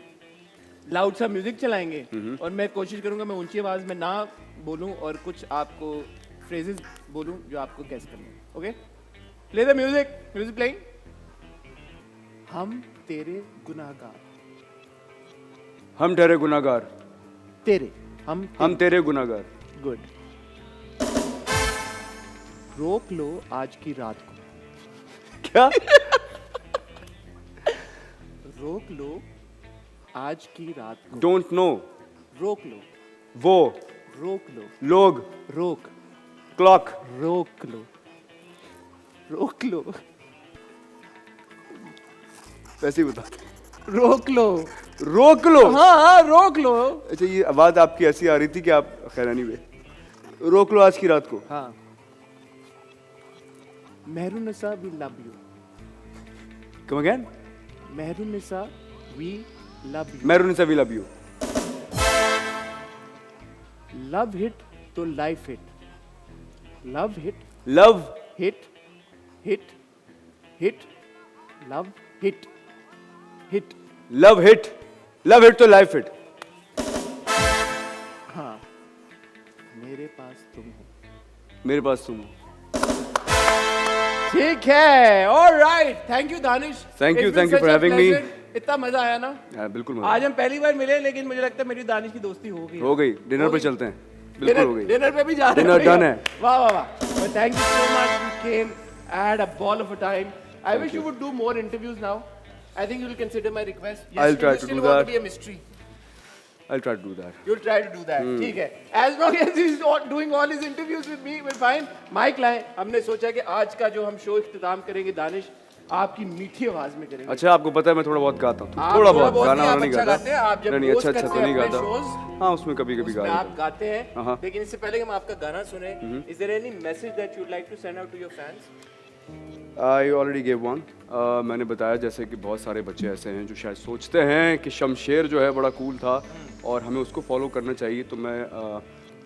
लाउड सा म्यूजिक चलाएंगे और मैं कोशिश करूंगा मैं ऊंची आवाज में ना बोलूं और कुछ आपको फ्रेजेस बोलूं जो आपको गेस करने हैं। Okay, play the music playing. हम तेरे गुनाहगार, हम ठहरे गुनाहगार, तेरे हम तेरे गुनाहगार। गुड। रोक लो आज की रात को, क्या? रोक लो आज की रात को, डोंट नो, रोक लो, वो रोक लो, लोग, रोक, क्लॉक, रोक लो, रोक लो, वैसे ही बता। रोक लो, रोक लो। हाँ रोक लो। अच्छा, ये आवाज आपकी ऐसी आ रही थी कि आप खैरानी में रोक लो आज की रात को। हाँ, Mehrunisa we love you, come again. Mehrunisa we love you, Mehrunisa we love you. Love hit तो life hit, love hit, love hit, hit, hit, love hit, hit, love hit, love hit तो लाइफ हिट। हाँ, मेरे पास तुम हो, मेरे पास तुम हो। ठीक है, alright, thank you Danish, Thank you It's been for such a having me. pleasure. इतना मजा आया ना। हाँ, बिल्कुल मजा आज हम पहली बार मिले, लेकिन मुझे लगता है मेरी दानिश की दोस्ती हो गई। हो गई। डिनर पे चलते हैं। बिल्कुल हो गई। डिनर पे भी जा रहे हैं। Dinner done है। वाह वाह वाह, thank you so much, you came, I had a ball of a time. I wish you would do more interviews now. I think you will consider my request. Yes, I'll try you to still do want that. to be a mystery. I'll try to do that. You'll try to do that. ठीक है. As long as he's doing all his interviews with me, we're fine. Mike लाएं. हमने सोचा कि आज का जो हम शो इख्तिताम करेंगे दानिश, आपकी मीठी आवाज में करेंगे। अच्छा, आपको पता है मैं थोड़ा बहुत गाता हूँ। आप थोड़ा बहुत, गाना नहीं, वाना आप नहीं अच्छा गाता। गाते हैं। आप जब नहीं, host अच्छा करते तो नहीं हैं अपने गाता। shows, हाँ, उसमें कभी कभी गा उसमें लेता आप गाते हैं। हाँ। लेकिन इससे पहले कि हम आपका गाना सुने, is there any message that you'd like to send out to your fans? I already gave one. मैंने बताया जैसे कि बहुत सारे बच्चे ऐसे हैं जो शायद सोचते हैं कि शमशेर जो है बड़ा कूल था और हमें उसको फॉलो करना चाहिए। तो मैं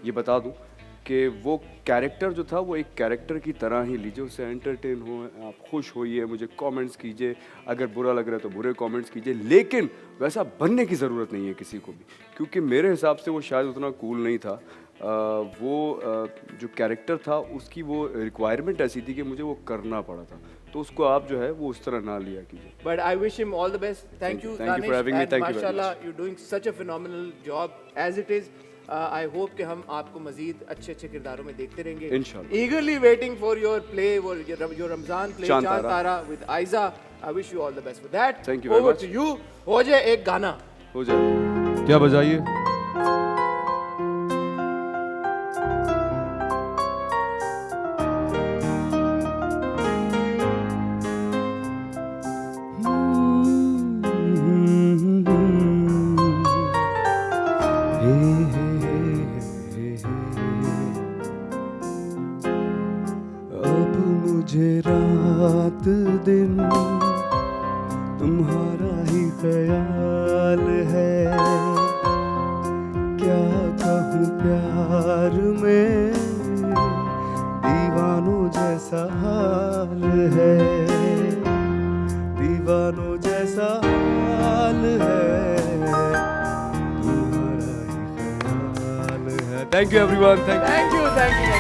ये बता दूं कि वो कैरेक्टर जो था वो एक कैरेक्टर की तरह ही लीजिए, उससे एंटरटेन हो, आप खुश होइए, मुझे कमेंट्स कीजिए, अगर बुरा लग रहा है तो बुरे कमेंट्स कीजिए, लेकिन वैसा बनने की ज़रूरत नहीं है किसी को भी, क्योंकि मेरे हिसाब से वो शायद उतना कूल नहीं था। जो कैरेक्टर था उसकी वो रिक्वायरमेंट ऐसी थी कि मुझे वो करना पड़ा था, तो उसको आप जो है वो उस तरह ना लिया कीजिए। But I wish him all the best. Thank you for having me. and Thank you very mashallah, much. you're doing such a phenomenal job as it is. I hope कि हम आपको मजीद अच्छे किरदारों में देखते रहेंगे। Inshallah. Eagerly waiting for your play, your Ramzan play, Chand Chand Tara. Tara with Aiza. I wish you all the best for that. Thank you very Over much. to you. हो जाए एक गाना। हो जाए। क्या बजाइए? अब मुझे रात दिन तुम्हारा ही ख्याल है, क्या कहूँ प्यार में दीवानों जैसा हाल है, दीवानों जैसा हाल है, तुम्हारा ही ख्याल है। Thank you everyone. Thank you. Thank you.